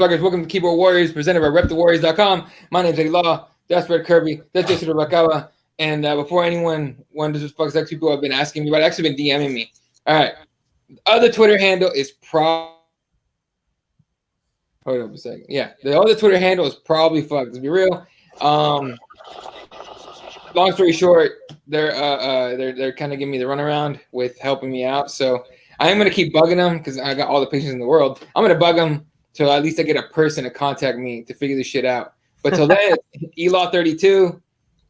Buggers, welcome to Keyboard Warriors, presented by RepTheWarriors.com. My name's Eddie Law. That's Fred Kirby. That's Jason Rabakawa. And before anyone wonders what the fuck people have been asking me about, actually been DMing me. All right. The other Twitter handle is probably. Hold up a second. Yeah, the other Twitter handle is probably fucked. To be real. Long story short, they're kind of giving me the runaround with helping me out. So I am gonna keep bugging them because I got all the patience in the world. I'm gonna bug them till at least I get a person to contact me to figure this shit out. But till then, Elaw32,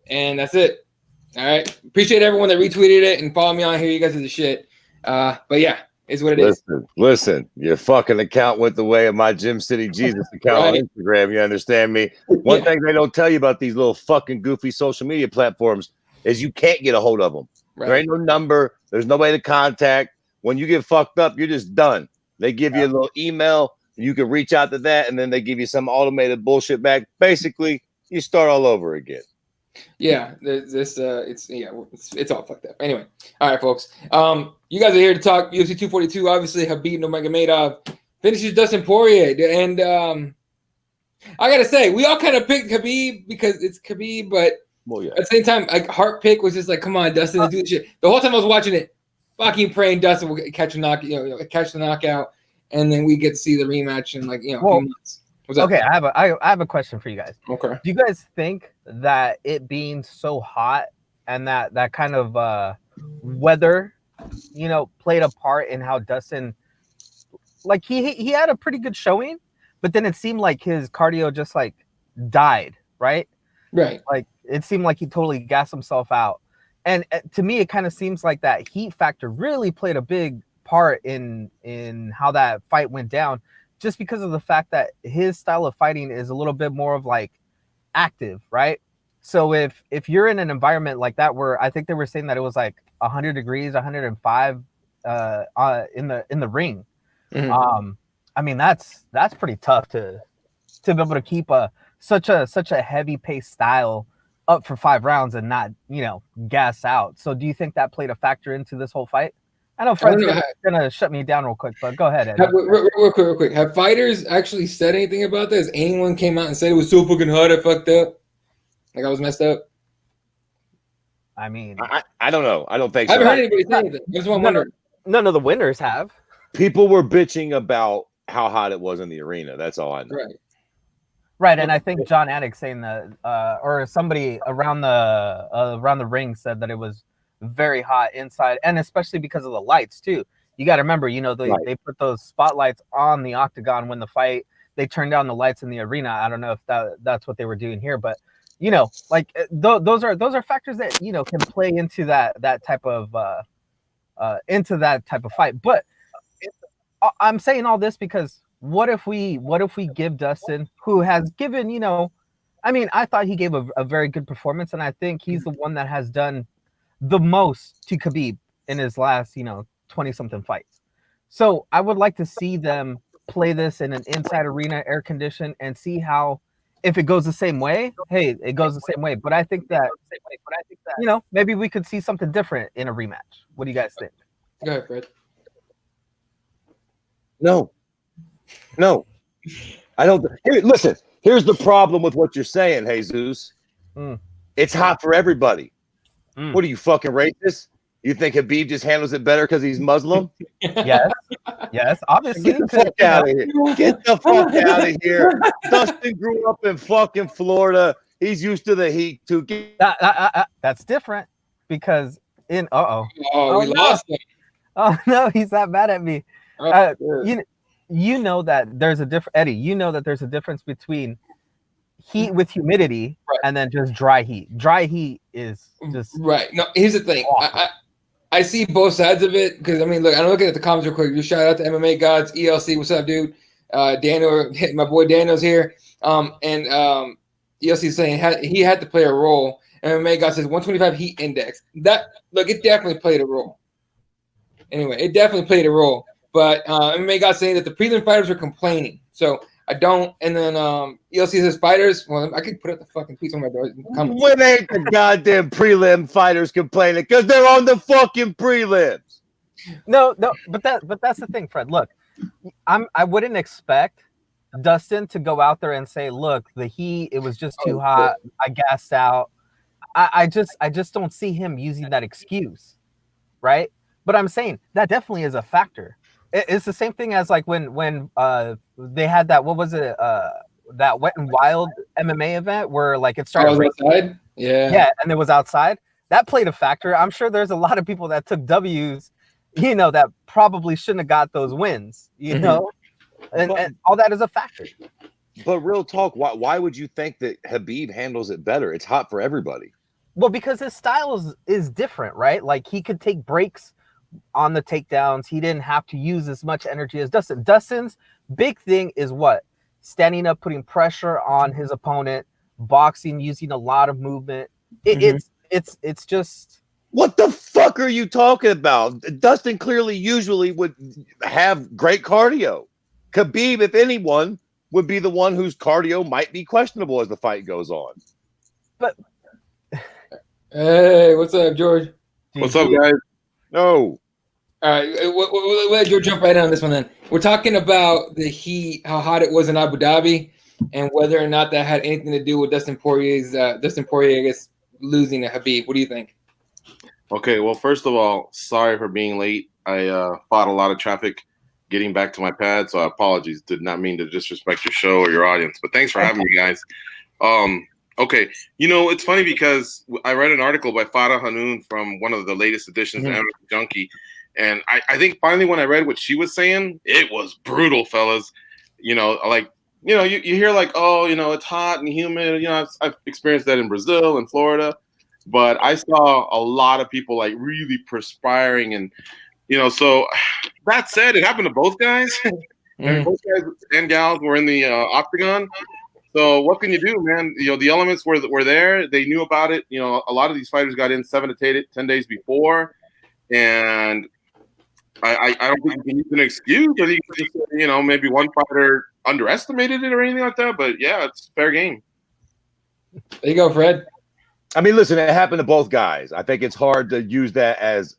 and that's it. All right. Appreciate everyone that retweeted it and followed me on here. You guys are the shit. But yeah, it's what it is. Listen, your fucking account went the way of my Gym City Jesus account on Instagram. You understand me? One thing they don't tell you about these little fucking goofy social media platforms is you can't get a hold of them. Right. There ain't no number. There's nobody to contact. When you get fucked up, you're just done. They give you a little email. You can reach out to that, and then they give you some automated bullshit back. Basically, you start all over again. Yeah, it's all fucked up. Anyway, all right, folks. You guys are here to talk UFC 242. Obviously, Khabib Nurmagomedov finishes Dustin Poirier, and I gotta say, we all kind of picked Khabib because it's Khabib, but at the same time, like heart pick was just like, come on, Dustin, let's do this shit. The whole time I was watching it, fucking praying Dustin will catch the knockout. And then we get to see the rematch in like, a few months. Okay, I have a question for you guys. Okay. Do you guys think that it being so hot and that kind of weather, played a part in how Dustin, like he had a pretty good showing, but then it seemed like his cardio just like died, right? Right. Like it seemed like he totally gassed himself out. And to me, it kind of seems like that heat factor really played a big part in how that fight went down, just because of the fact that his style of fighting is a little bit more of like active, right? So if you're in an environment like that, where I think they were saying that it was like 100 degrees, 105 in the ring, I mean that's pretty tough to be able to keep such a heavy paced style up for 5 rounds and not gas out. So do you think that played a factor into this whole fight? I know Fred's gonna shut me down real quick, but go ahead, Ed. Real quick. Have fighters actually said anything about this? Anyone came out and said it was so fucking hot, I fucked up? Like I was messed up? I mean, I don't know. I don't think so. I haven't heard anybody say anything. That's what I'm wondering. None of the winners have. People were bitching about how hot it was in the arena. That's all I know. Right, and I think John Anik saying that, or somebody around the ring said that it was very hot inside, and especially because of the lights too. You got to remember, they put those spotlights on the octagon when the fight. They turned down the lights in the arena. I don't know if that's what they were doing here, but like those are factors that can play into that type of fight. But I'm saying all this because what if we give Dustin, who has given I mean, I thought he gave a very good performance, and I think he's the one that has done the most to Khabib in his last 20-something fights. So I would like to see them play this in an inside arena, air conditioned, and see how, if it goes the same way, hey, it goes the same way. But I think that maybe we could see something different in a rematch. What do you guys think? Go ahead, Fred. No, I don't. Listen, here's the problem with what you're saying, Jesus. It's hot for everybody. What are you, fucking racist? You think Khabib just handles it better because he's Muslim? Yes, obviously. Get the fuck out of here. Get the fuck out of here. Dustin grew up in fucking Florida. He's used to the heat too. That's different because we lost him. Oh no, he's not mad at me. You know that there's a difference, Eddie. You know that there's a difference between heat with humidity and then just dry heat. Dry heat is just right. No, here's the thing. I see both sides of it because I mean, look, I'm looking at the comments real quick. Just shout out to MMA Gods, ELC. What's up, dude? Daniel, my boy Daniel's here. And ELC is saying he had to play a role. MMA God says 125 heat index. It definitely played a role. Anyway, it definitely played a role. But MMA God saying that the prelim fighters were complaining. So I don't. And then ELC says fighters. Well, I could put up the fucking tweets on my door. When ain't the goddamn prelim fighters complaining? Because they're on the fucking prelims. No, but that's the thing, Fred. Look, I wouldn't expect Dustin to go out there and say, look, the heat, it was just too hot. I gassed out. I just don't see him using that excuse, right? But I'm saying that definitely is a factor. It's the same thing as like when they had that, what was it, that Wet and Wild MMA event where like it started outside. Yeah, and it was outside. That played a factor. I'm sure there's a lot of people that took W's, that probably shouldn't have got those wins, and all that is a factor. But real talk, why would you think that Khabib handles it better? It's hot for everybody. Well, because his style is different, right? Like he could take breaks on the takedowns. He didn't have to use as much energy as Dustin. Dustin's big thing is what? Standing up, putting pressure on his opponent, boxing, using a lot of movement. It's just, what the fuck are you talking about? Dustin clearly usually would have great cardio. Khabib, if anyone, would be the one whose cardio might be questionable as the fight goes on. But hey, what's up, George? What's up, guys? No. All right, we'll let George jump right in on this one then. We're talking about the heat, how hot it was in Abu Dhabi, and whether or not that had anything to do with Dustin Poirier, I guess, losing to Khabib. What do you think? Okay, well, first of all, sorry for being late. I fought a lot of traffic getting back to my pad, so apologies. Did not mean to disrespect your show or your audience, but thanks for having me, guys. Okay, it's funny because I read an article by Farah Hanoun from one of the latest editions of Amateur Junkie, and I think finally when I read what she was saying, it was brutal, fellas. You hear like, oh, it's hot and humid. I've experienced that in Brazil and Florida, but I saw a lot of people like really perspiring and, so that said, it happened to both guys. And both guys and gals were in the octagon. So what can you do, man? The elements were there. They knew about it. A lot of these fighters got in 7 to 10 days before, and I don't think you can use an excuse. I think just, maybe one fighter underestimated it or anything like that. But yeah, it's fair game. There you go, Fred. I mean, listen, it happened to both guys. I think it's hard to use that as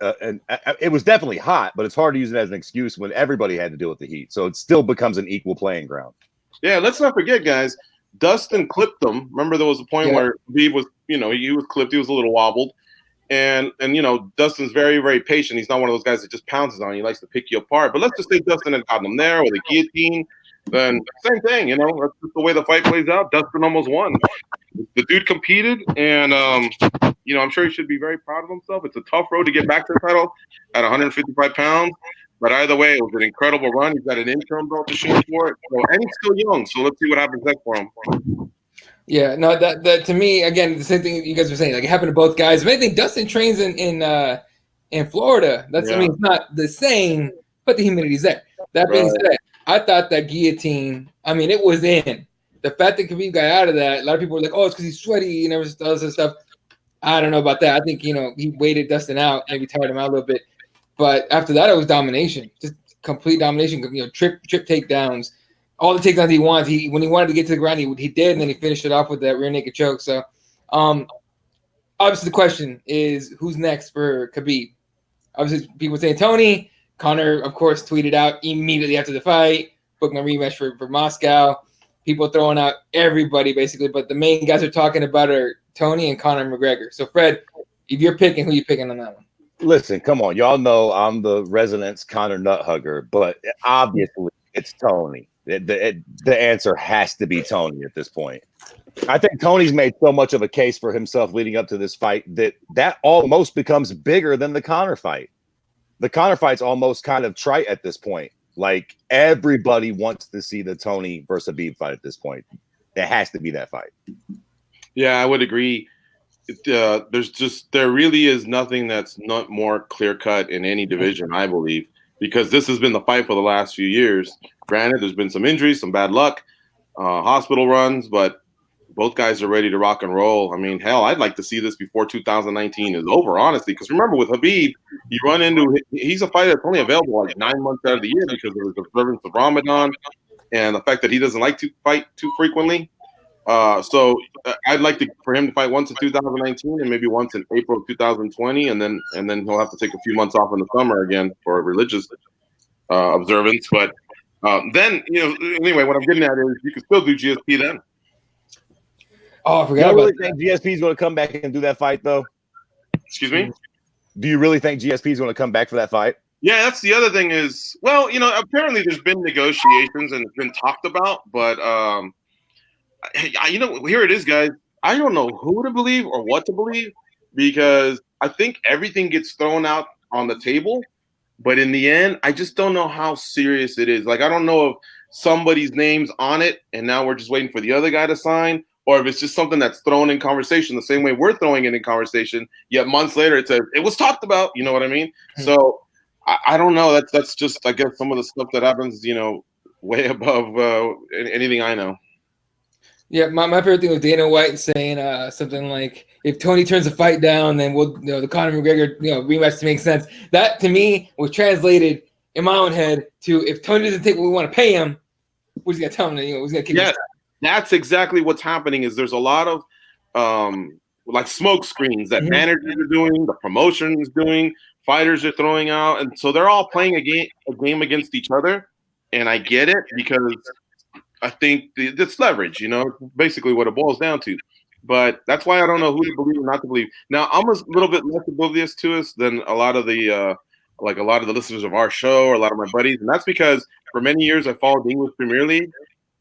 it was definitely hot, but it's hard to use it as an excuse when everybody had to deal with the heat. So it still becomes an equal playing ground. Yeah, let's not forget, guys. Dustin clipped him. Remember, there was a point where Khabib was, he was clipped. He was a little wobbled. And Dustin's very, very patient. He's not one of those guys that just pounces on you. He likes to pick you apart. But let's just say Dustin had gotten him there or the guillotine. Then same thing, that's just the way the fight plays out. Dustin almost won. The dude competed, and I'm sure he should be very proud of himself. It's a tough road to get back to the title at 155 pounds. But either way, it was an incredible run. He's got an interim belt to shoot for it. And he's still young, so let's see what happens next for him. Yeah, no, that to me, again, the same thing you guys were saying. Like, it happened to both guys. If anything, Dustin trains in Florida. I mean, it's not the same, but the humidity's there. That being said, I thought that guillotine, I mean, it was in. The fact that Khabib got out of that, a lot of people were like, oh, it's because he's sweaty and everything else and stuff. I don't know about that. I think, he waited Dustin out, maybe tired him out a little bit. But after that, it was domination, just complete domination. Trip takedowns, all the takedowns he wanted. When he wanted to get to the ground, he did, and then he finished it off with that rear naked choke. So, obviously, the question is, who's next for Khabib? Obviously, people saying Tony. Conor, of course, tweeted out immediately after the fight, booking a rematch for Moscow. People throwing out everybody basically, but the main guys are talking about are Tony and Conor McGregor. So, Fred, if you're picking, who are you picking on that one? Listen, come on. Y'all know I'm the resident Conor nut hugger, but obviously it's Tony. The answer has to be Tony at this point. I think Tony's made so much of a case for himself leading up to this fight that almost becomes bigger than the Conor fight. The Conor fight's almost kind of trite at this point. Like, everybody wants to see the Tony versus Khabib fight at this point. It has to be that fight. Yeah, I would agree. There really is nothing that's not more clear cut in any division, I believe, because this has been the fight for the last few years. Granted, there's been some injuries, some bad luck, hospital runs, but both guys are ready to rock and roll. I mean, hell, I'd like to see this before 2019 is over, honestly, because remember with Khabib, he's a fighter that's only available like 9 months out of the year because of his observance of Ramadan and the fact that he doesn't like to fight too frequently. So I'd like for him to fight once in 2019 and maybe once in April of 2020, and then he'll have to take a few months off in the summer again for religious observance. But Then anyway, what I'm getting at is you can still do GSP then. Oh, I forgot you about really that. think GSP is going to come back and do that fight though? Excuse me. Do you really think GSP is going to come back for that fight? Yeah, that's the other thing is, well, apparently there's been negotiations and it's been talked about, but here it is, guys. I don't know who to believe or what to believe because I think everything gets thrown out on the table, but in the end, I just don't know how serious it is. Like, I don't know if somebody's name's on it and now we're just waiting for the other guy to sign, or if it's just something that's thrown in conversation the same way we're throwing it in conversation, yet months later it says it was talked about. You know what I mean? Mm-hmm. So I don't know. That's just, I guess, some of the stuff that happens, way above anything I know. Yeah, my favorite thing was Dana White saying something like, "If Tony turns the fight down, then we'll, the Conor McGregor, rematch to make sense." That to me was translated in my own head to, if Tony doesn't take what we want to pay him, we're just gonna tell him that we're gonna kick him. That's exactly what's happening. Is there's a lot of like smoke screens that managers are doing, the promotion is doing, fighters are throwing out, and so they're all playing a game against each other. And I get it because I think it's leverage, basically what it boils down to. But that's why I don't know who to believe or not to believe. Now, I'm a little bit less oblivious to us than a lot of the listeners of our show or a lot of my buddies, and that's because for many years I followed the English Premier League.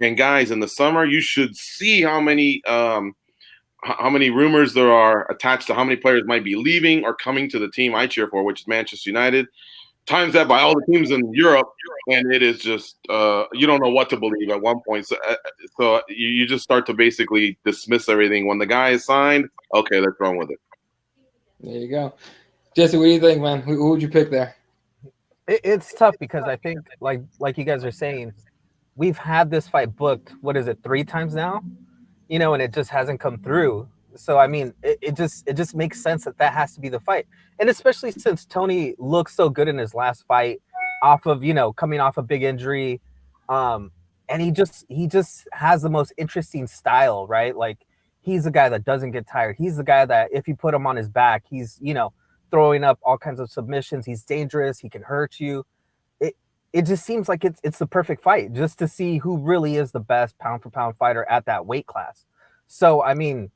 And guys, in the summer, you should see how many rumors there are attached to how many players might be leaving or coming to the team I cheer for, which is Manchester United. Times that by all the teams in Europe, and it is just you don't know what to believe at one point. So you just start to basically dismiss everything. When the guy is signed, okay, let's run with it. There you go. Jesse, what do you think, man? Who would you pick there? It's tough because I think, like you guys are saying, we've had this fight booked, 3 times now, and it just hasn't come through. So, I mean, it just makes sense that has to be the fight. And especially since Tony looked so good in his last fight off of, coming off a big injury. And he just has the most interesting style, right? Like, he's a guy that doesn't get tired. He's the guy that if you put him on his back, he's, throwing up all kinds of submissions. He's dangerous. He can hurt you. It just seems like it's the perfect fight just to see who really is the best pound for pound fighter at that weight class. So, I mean,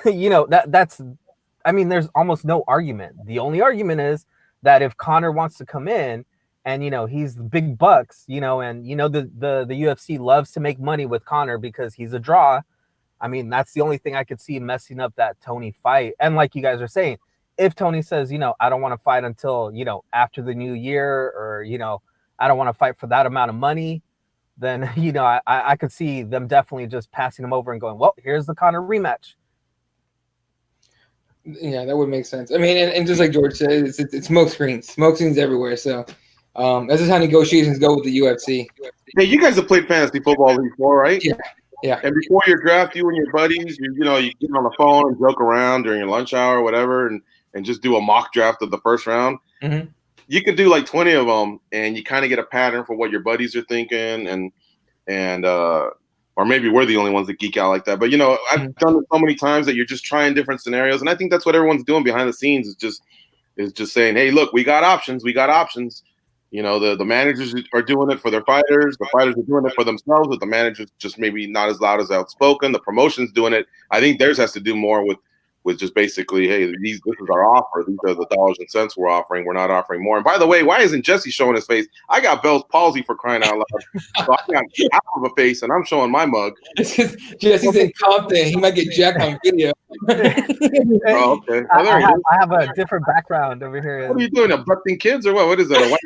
there's almost no argument. The only argument is that if Conor wants to come in and, he's the big bucks, and, the UFC loves to make money with Conor because he's a draw. I mean, that's the only thing I could see messing up that Tony fight. And like you guys are saying, if Tony says, I don't want to fight until, after the new year, or, I don't want to fight for that amount of money, then, I could see them definitely just passing him over and going, well, here's the Conor rematch. Yeah, that would make sense. I mean, and just like George said, it's smoke screens everywhere. So this is how negotiations go with the UFC. Hey, you guys have played fantasy football before, right? Yeah. And before your draft, you and your buddies, you get on the phone and joke around during your lunch hour or whatever, and just do a mock draft of the first round. Mm-hmm. You could do like 20 of them, and you kind of get a pattern for what your buddies are thinking, and or maybe we're the only ones that geek out like that. But I've done it so many times that you're just trying different scenarios, and I think that's what everyone's doing behind the scenes is just saying, hey, look, we got options. The managers are doing it for their fighters. The fighters are doing it for themselves, but the managers just maybe not as loud as outspoken. The promotion's doing it. I think theirs has to do more with just basically, hey, this is our offer. These are the dollars and cents we're offering. We're not offering more. And by the way, why isn't Jesse showing his face? I got Bell's palsy, for crying out loud. So I got half of a face, and I'm showing my mug. Jesse's in Compton. He might get jacked on video. Oh, okay. I have a different background over here. What are you doing? Abducting kids or what? What is that? A white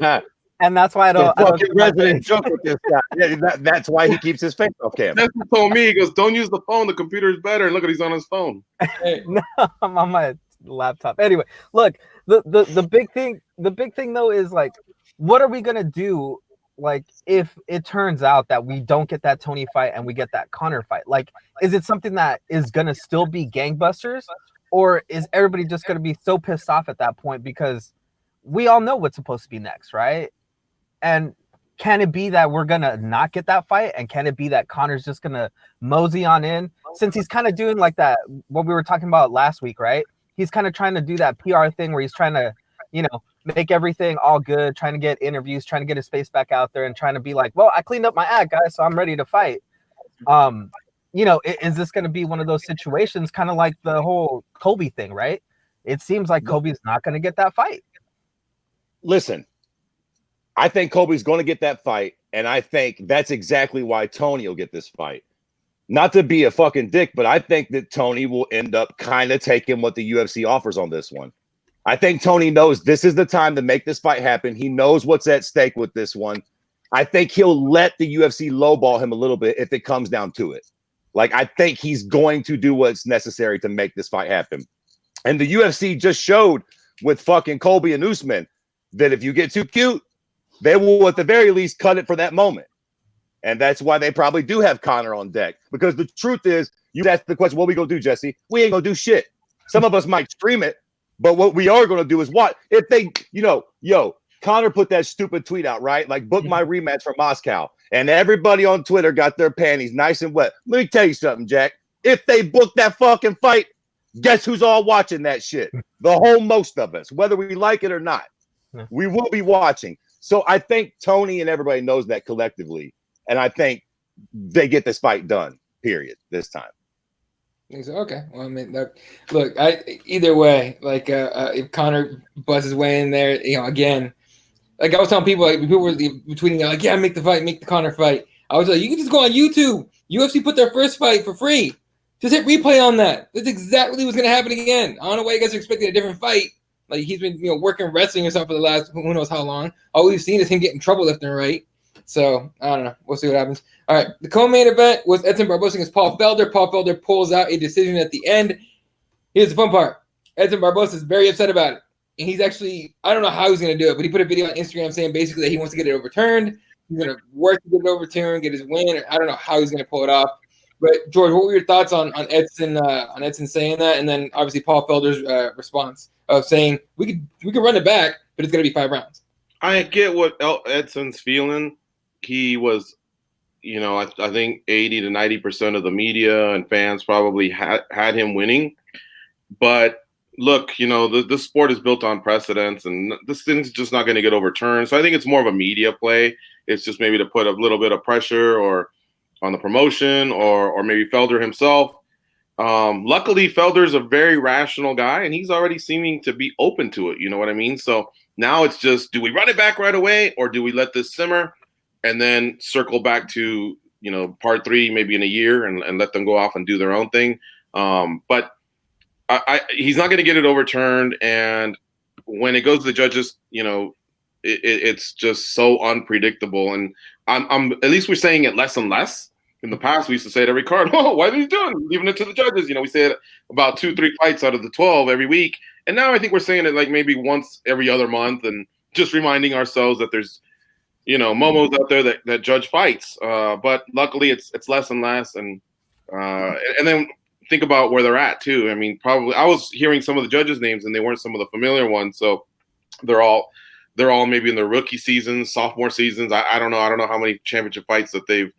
man? And that's why I don't resident joke with this guy. Yeah, that's why he keeps his face off camera. That's what told me. He goes, don't use the phone. The computer is better. And look at he's on his phone. No, I'm on my laptop. Anyway, look, the big thing though is like, what are we gonna do? Like, if it turns out that we don't get that Tony fight and we get that Conor fight, like, is it something that is gonna still be gangbusters, or is everybody just gonna be so pissed off at that point because we all know what's supposed to be next, right? And can it be that we're going to not get that fight? And can it be that Conor's just going to mosey on in? Since he's kind of doing like that, what we were talking about last week, right? He's kind of trying to do that PR thing where he's trying to, make everything all good, trying to get interviews, trying to get his face back out there, and trying to be like, well, I cleaned up my act, guys, so I'm ready to fight. You know, is this going to be one of those situations, kind of like the whole Kobe thing, right? It seems like Kobe's not going to get that fight. Listen, I think Kobe's going to get that fight, and I think that's exactly why Tony will get this fight. Not to be a fucking dick, but I think that Tony will end up kind of taking what the UFC offers on this one. I think Tony knows this is the time to make this fight happen. He knows what's at stake with this one. I think he'll let the UFC lowball him a little bit if it comes down to it. Like, I think he's going to do what's necessary to make this fight happen. And the UFC just showed with fucking Colby and Usman that if you get too cute, they will at the very least cut it for that moment. And that's why they probably do have Conor on deck. Because the truth is, you ask the question, what we gonna do, Jesse? We ain't gonna do shit. Some of us might stream it, but what we are gonna do is what? If they, Conor put that stupid tweet out, right? Like, book my rematch from Moscow. And everybody on Twitter got their panties nice and wet. Let me tell you something, Jack. If they book that fucking fight, guess who's all watching that shit? The whole most of us, whether we like it or not. Yeah. We will be watching. So I think Tony and everybody knows that collectively. And I think they get this fight done, period, this time. Okay. Well, I mean, look, either way, like if Conor busts his way in there, again, like I was telling people, like people were tweeting like, yeah, make the Conor fight. I was like, you can just go on YouTube. UFC put their first fight for free. Just hit replay on that. That's exactly what's going to happen again. I don't know why you guys are expecting a different fight. Like he's been, working wrestling or something for the last who knows how long. All we've seen is him get in trouble left and right. So I don't know. We'll see what happens. All right. The co-main event was Edson Barbosa against Paul Felder. Paul Felder pulls out a decision at the end. Here's the fun part. Edson Barbosa is very upset about it. And he's actually, I don't know how he's going to do it, but he put a video on Instagram saying basically that he wants to get it overturned. He's going to work to get it overturned, get his win. I don't know how he's going to pull it off. But George, what were your thoughts on Edson saying that, and then obviously Paul Felder's response of saying we could run it back, but it's going to be 5 rounds? I get what Edson's feeling. He was, I think 80 to 90% of the media and fans probably had him winning. But look, this sport is built on precedents, and this thing's just not going to get overturned. So I think it's more of a media play. It's just maybe to put a little bit of pressure or on the promotion or maybe Felder himself. Luckily, Felder's a very rational guy, and he's already seeming to be open to it. You know what I mean? So now it's just, do we run it back right away, or do we let this simmer and then circle back to, part 3 maybe in a year and let them go off and do their own thing? But he's not going to get it overturned. And when it goes to the judges, it's just so unpredictable. And I'm at least we're saying it less and less. In the past, we used to say it every card, oh, why are they doing? Leaving it to the judges. We say it about 2-3 fights out of the 12 every week. And now I think we're saying it like maybe once every other month, and just reminding ourselves that there's, momos out there that judge fights. But luckily it's less and less. And then think about where they're at too. I mean, probably I was hearing some of the judges' names and they weren't some of the familiar ones. So they're all maybe in their rookie seasons, sophomore seasons. I don't know. I don't know how many championship fights that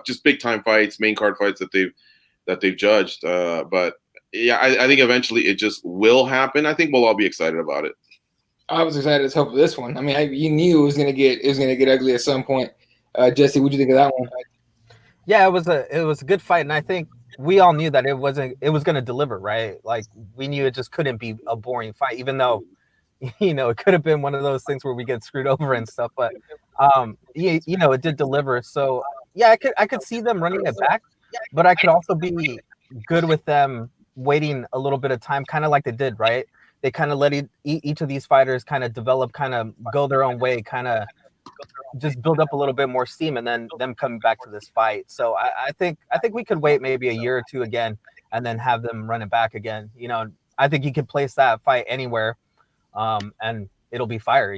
just big time fights, main card fights that they've judged. But yeah, I think eventually it just will happen. I think we'll all be excited about it. I was excited as hell for this one. I mean, you knew it was gonna get ugly at some point. Jesse, what do you think of that one? Yeah, it was a good fight, and I think we all knew that it was going to deliver, right? Like we knew it just couldn't be a boring fight, even though it could have been one of those things where we get screwed over and stuff. But it did deliver. So yeah, I could see them running it back, but I could also be good with them waiting a little bit of time, kind of like they did, right? They kind of let each of these fighters kind of develop, kind of go their own way, kind of just build up a little bit more steam, and then them coming back to this fight. So I think we could wait maybe a year or two again, and then have them run it back again. I think you could place that fight anywhere, and it'll be fire.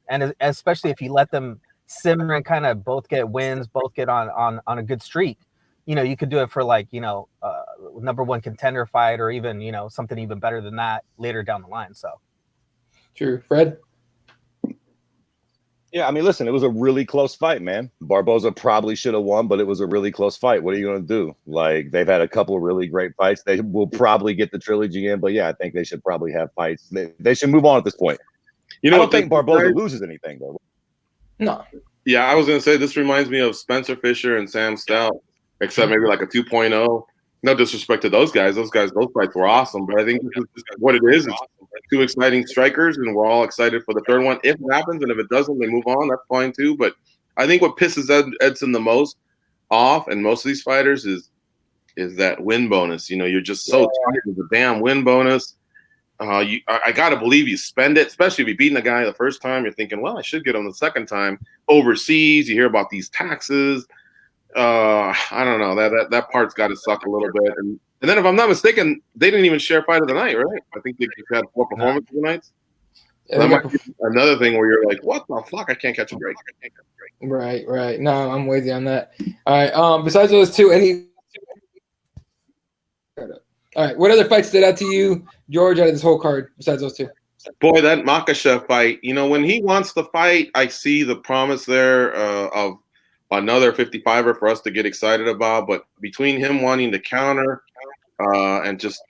And especially if you let them simmer and kind of both get wins, both get on a good streak. You could do it for like number 1 contender fight, or even something even better than that later down the line. So true, Fred. Yeah, I mean, listen, it was a really close fight, man. Barboza probably should have won, but it was a really close fight. What are you going to do? Like, they've had a couple of really great fights. They will probably get the trilogy in, but yeah, I think they should probably have fights. They should move on at this point. You I know don't what think this Barboza reminds- loses anything though. No. Yeah, I was gonna say this reminds me of Spencer Fisher and Sam Stout, except maybe like a 2.0. No disrespect to those guys. Those fights were awesome. But I think this is just what it is. It's two exciting strikers, and we're all excited for the third one. If it happens, and if it doesn't, they move on. That's fine too. But I think what pisses Edson the most off, and most of these fighters, is that win bonus. You know, you're just so tired of the damn win bonus. I gotta believe you spend it, especially if you're beating a guy the first time. You're thinking, well, I should get him the second time. Overseas, you hear about these taxes. I don't know, that part's got to suck a little bit. And then, if I'm not mistaken, they didn't even share fight of the night, right? I think they just had 4 performances nights. So that might be another thing where you're like, what the fuck? I can't catch a break. Right. No, I'm with you on that. All right. Besides those two, all right. What other fights stood out to you, George, out of this whole card besides those two? Boy, that Makhachev fight. You know, when he wants to fight, I see the promise there of another 55er for us to get excited about. But between him wanting to counter and just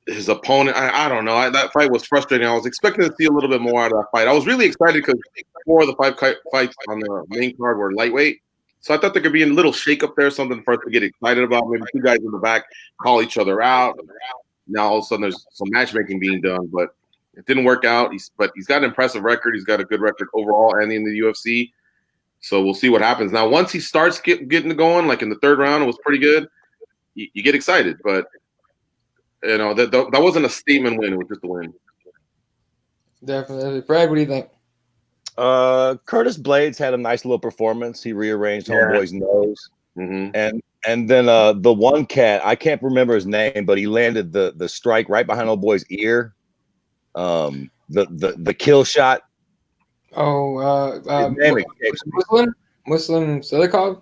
his opponent, I don't know. That fight was frustrating. I was expecting to see a little bit more out of that fight. I was really excited because 4 of the 5 fights on the main card were lightweight. So I thought there could be a little shake-up there, something for us to get excited about. Maybe 2 guys in the back call each other out. Now all of a sudden there's some matchmaking being done, but it didn't work out. But he's got an impressive record. He's got a good record overall and in the UFC. So we'll see what happens. Now, once he starts getting going, like in the 3rd round, it was pretty good. You get excited, but you know that wasn't a statement win. It was just a win. Definitely. Fred, what do you think? Curtis Blades had a nice little performance. He rearranged homeboy's nose, and then the one cat, I can't remember his name, but he landed the strike right behind homeboy's ear. The kill shot. Muslim Silikov?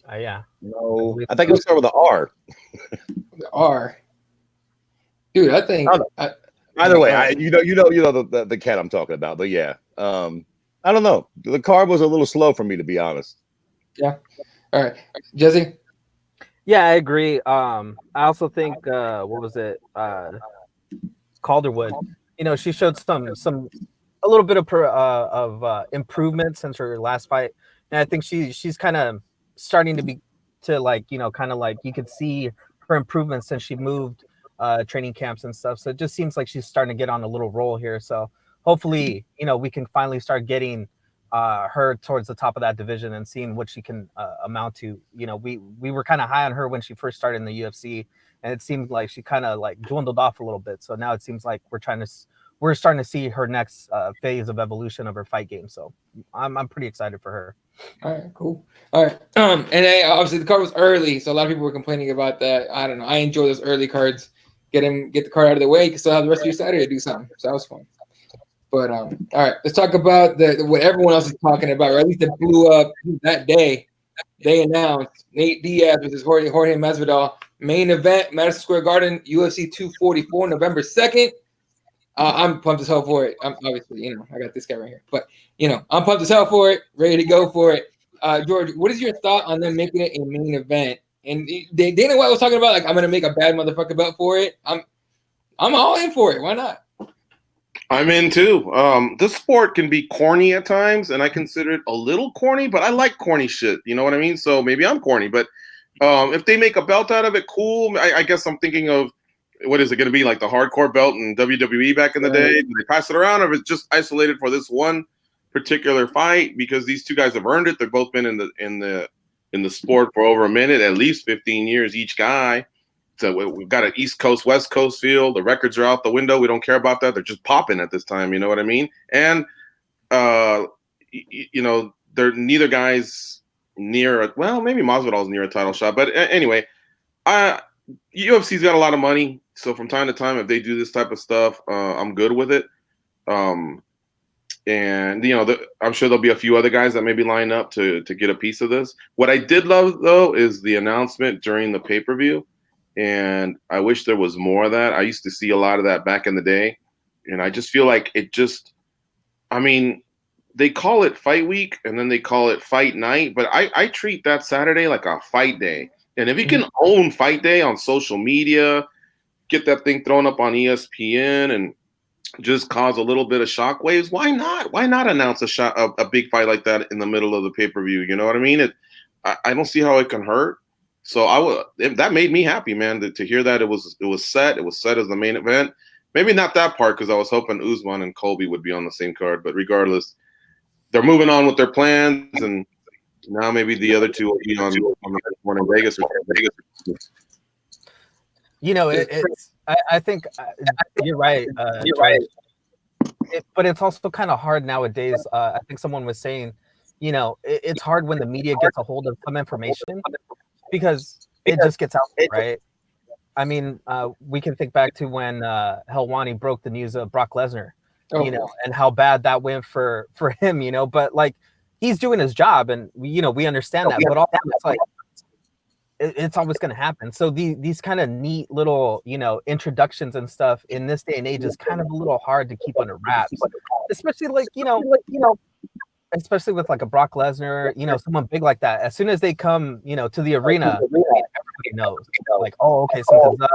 Yeah. No, I think it was start with an R. The R. Dude, I think. Either way, you know the cat I'm talking about, but yeah, I don't know. The card was a little slow for me, to be honest. Yeah. All right, Jesse. Yeah, I agree. I also think what was it? Calderwood. You know, she showed a little bit of improvement since her last fight, and I think she's kind of starting to like, you know, kind of like you could see her improvement since she moved training camps and stuff. So it just seems like she's starting to get on a little roll here. So hopefully, you know, we can finally start getting her towards the top of that division and seeing what she can amount to. You know, we were kind of high on her when she first started in the UFC, and it seemed like she kind of like dwindled off a little bit. So now it seems like we're starting to see her next phase of evolution of her fight game. So I'm pretty excited for her. All right, cool. All right. And then obviously the card was early, so a lot of people were complaining about that. I don't know. I enjoy those early cards. Get the card out of the way. You can still have the rest of your Saturday to do something. So that was fun. But all right, let's talk about what everyone else is talking about, or at least it blew up that day. They announced Nate Diaz versus Jorge Masvidal main event, Madison Square Garden, UFC 244, November 2nd. I'm pumped as hell for it. I'm obviously, you know, I got this guy right here, but you know, I'm pumped as hell for it, ready to go for it. George, what is your thought on them making it a main event? And Dana White was talking about, like, I'm gonna make a bad motherfucker belt for it. I'm all in for it. Why not? I'm in too. This sport can be corny at times, and I consider it a little corny, but I like corny shit. You know what I mean? So maybe I'm corny, but if they make a belt out of it, cool. I guess I'm thinking of, what is it going to be, like the hardcore belt in WWE back in the day? Do they pass it around, or if it's just isolated for this one particular fight? Because these two guys have earned it. They've both been in the sport for over a minute, at least 15 years each guy. So we've got an East Coast, West Coast feel. The records are out the window. We don't care about that. They're just popping at this time. You know what I mean? And you know, they're neither guy's near. Well, maybe Masvidal's near a title shot, but anyway, UFC's got a lot of money. So from time to time, if they do this type of stuff, I'm good with it. And, you know, I'm sure there'll be a few other guys that maybe line up to get a piece of this. What I did love, though, is the announcement during the pay-per-view. And I wish there was more of that. I used to see a lot of that back in the day. And I just feel like I mean, they call it fight week and then they call it fight night. But I treat that Saturday like a fight day. And if you can own fight day on social media, get that thing thrown up on ESPN and just cause a little bit of shockwaves, why not? Why not announce a big fight like that in the middle of the pay-per-view? You know what I mean? I don't see how it can hurt. So that made me happy, man, to hear that it was set. It was set as the main event. Maybe not that part because I was hoping Usman and Colby would be on the same card. But regardless, they're moving on with their plans, and now maybe the other two will be on the one in Vegas. You know, I think you're right. You're right. But it's also kind of hard nowadays. I think someone was saying, you know, it's hard when the media gets a hold of some information because it just gets out there, right? I mean, we can think back to when Helwani broke the news of Brock Lesnar, you know, and how bad that went for him, you know. But like, he's doing his job, and we understand that. But also, it's like it's always going to happen. So these kind of neat little, you know, introductions and stuff in this day and age is kind of a little hard to keep under wraps, especially like, you know, especially with like a Brock Lesnar, you know, someone big like that. As soon as they come, you know, to the arena, everybody knows. Like, oh, okay, something's up.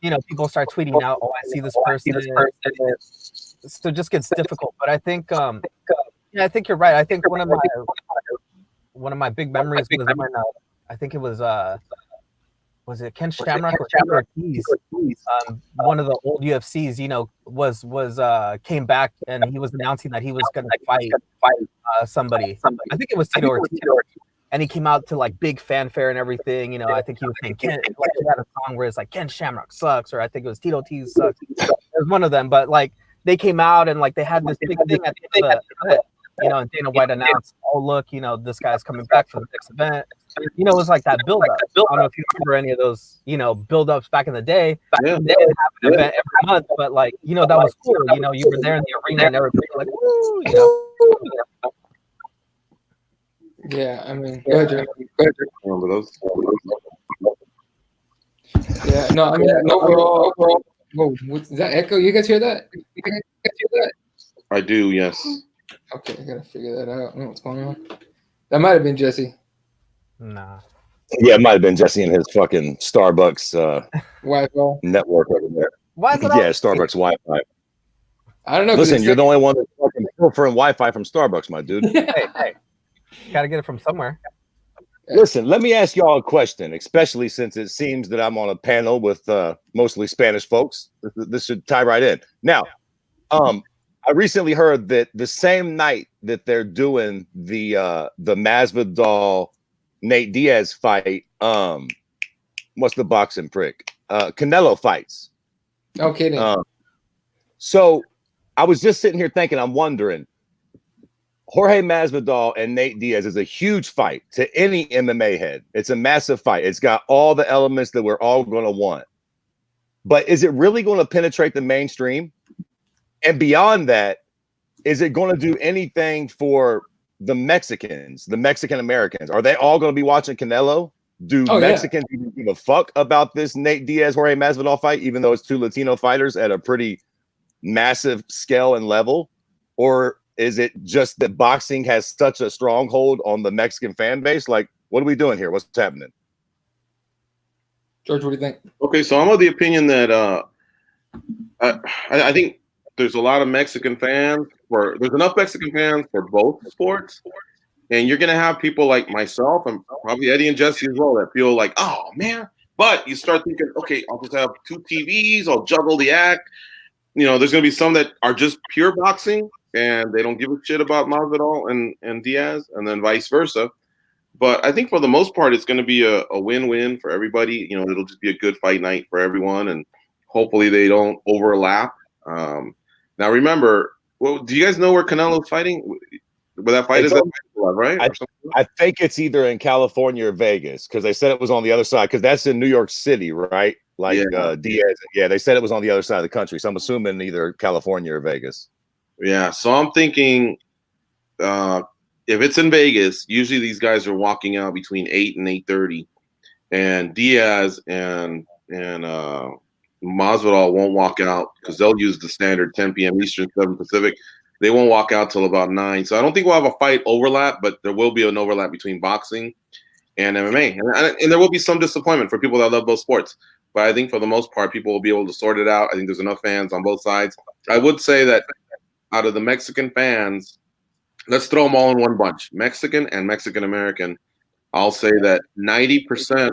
You know, people start tweeting out, oh, I see this person. So it just gets difficult. But I think, yeah, I think you're right. I think one of my big memories was when I think it was it Ken Shamrock or Tito Ortiz? One of the old UFCs, you know, was came back and he was announcing that he was going to fight somebody. I think it was Tito Ortiz, and he came out to like big fanfare and everything. You know, I think he was saying Ken, like he had a song where it's like Ken Shamrock sucks, or I think it was Tito Ortiz sucks. It was one of them, but like they came out and like they had this big thing at the end of the, you know, and Dana White announced, oh look, you know, this guy's coming back for the next event. You know, it was like that build up. I don't know if you remember any of those, you know, build ups back in the day. They didn't have an event every month, but like, you know, that was cool. You know, you were there in the arena and everybody was like, woo, you know. Yeah, I mean, go ahead, Remember those? Yeah, no, I mean, overall, whoa, is that echo? You guys hear that? I do, yes. Okay, I gotta figure that out. I don't know what's going on. That might have been Jesse. Nah. Yeah, it might have been Jesse and his fucking Starbucks Wi-Fi network over there. Why is it Yeah, Starbucks Wi-Fi. I don't know. Listen, you're the only one that's fucking pilfering Wi-Fi from Starbucks, my dude. hey, gotta get it from somewhere. Listen, let me ask y'all a question, especially since it seems that I'm on a panel with mostly Spanish folks. This should tie right in. Now, I recently heard that the same night that they're doing the Masvidal Nate Diaz fight, what's the boxing prick? Canelo fights. No kidding. So I was just sitting here thinking, I'm wondering, Jorge Masvidal and Nate Diaz is a huge fight to any MMA head. It's a massive fight. It's got all the elements that we're all going to want. But is it really going to penetrate the mainstream? And beyond that, is it going to do anything for the Mexicans, the Mexican Americans? Are they all going to be watching Canelo? Do Mexicans even give a fuck about this Nate Diaz Jorge Masvidal fight, even though it's two Latino fighters at a pretty massive scale and level? Or is it just that boxing has such a stronghold on the Mexican fan base? Like, what are we doing here? What's happening? George, what do you think? Okay, so I'm of the opinion that I think there's a lot of Mexican fans there's enough Mexican fans for both sports, and you're gonna have people like myself and probably Eddie and Jesse as well that feel like, oh man. But you start thinking, okay, I'll just have two TVs, I'll juggle the act. You know, there's gonna be some that are just pure boxing and they don't give a shit about Masvidal and Diaz, and then vice versa. But I think for the most part, it's gonna be a win-win for everybody. You know, it'll just be a good fight night for everyone, and hopefully they don't overlap. Now remember, well, do you guys know where Canelo's fighting? Where that fight is at, right? I think it's either in California or Vegas, because they said it was on the other side, because that's in New York City, right? Like Diaz. Yeah, they said it was on the other side of the country. So I'm assuming either California or Vegas. Yeah, so I'm thinking if it's in Vegas, usually these guys are walking out between 8 and 8:30, and Diaz and Masvidal won't walk out because they'll use the standard 10 p.m. Eastern, 7 Pacific. They won't walk out till about 9. So I don't think we'll have a fight overlap, but there will be an overlap between boxing. and MMA, and there will be some disappointment for people that love both sports. But I think for the most part, people will be able to sort it out. I think there's enough fans on both sides. I would say that out of the Mexican fans, let's throw them all in one bunch, Mexican and Mexican American. I'll say that 90%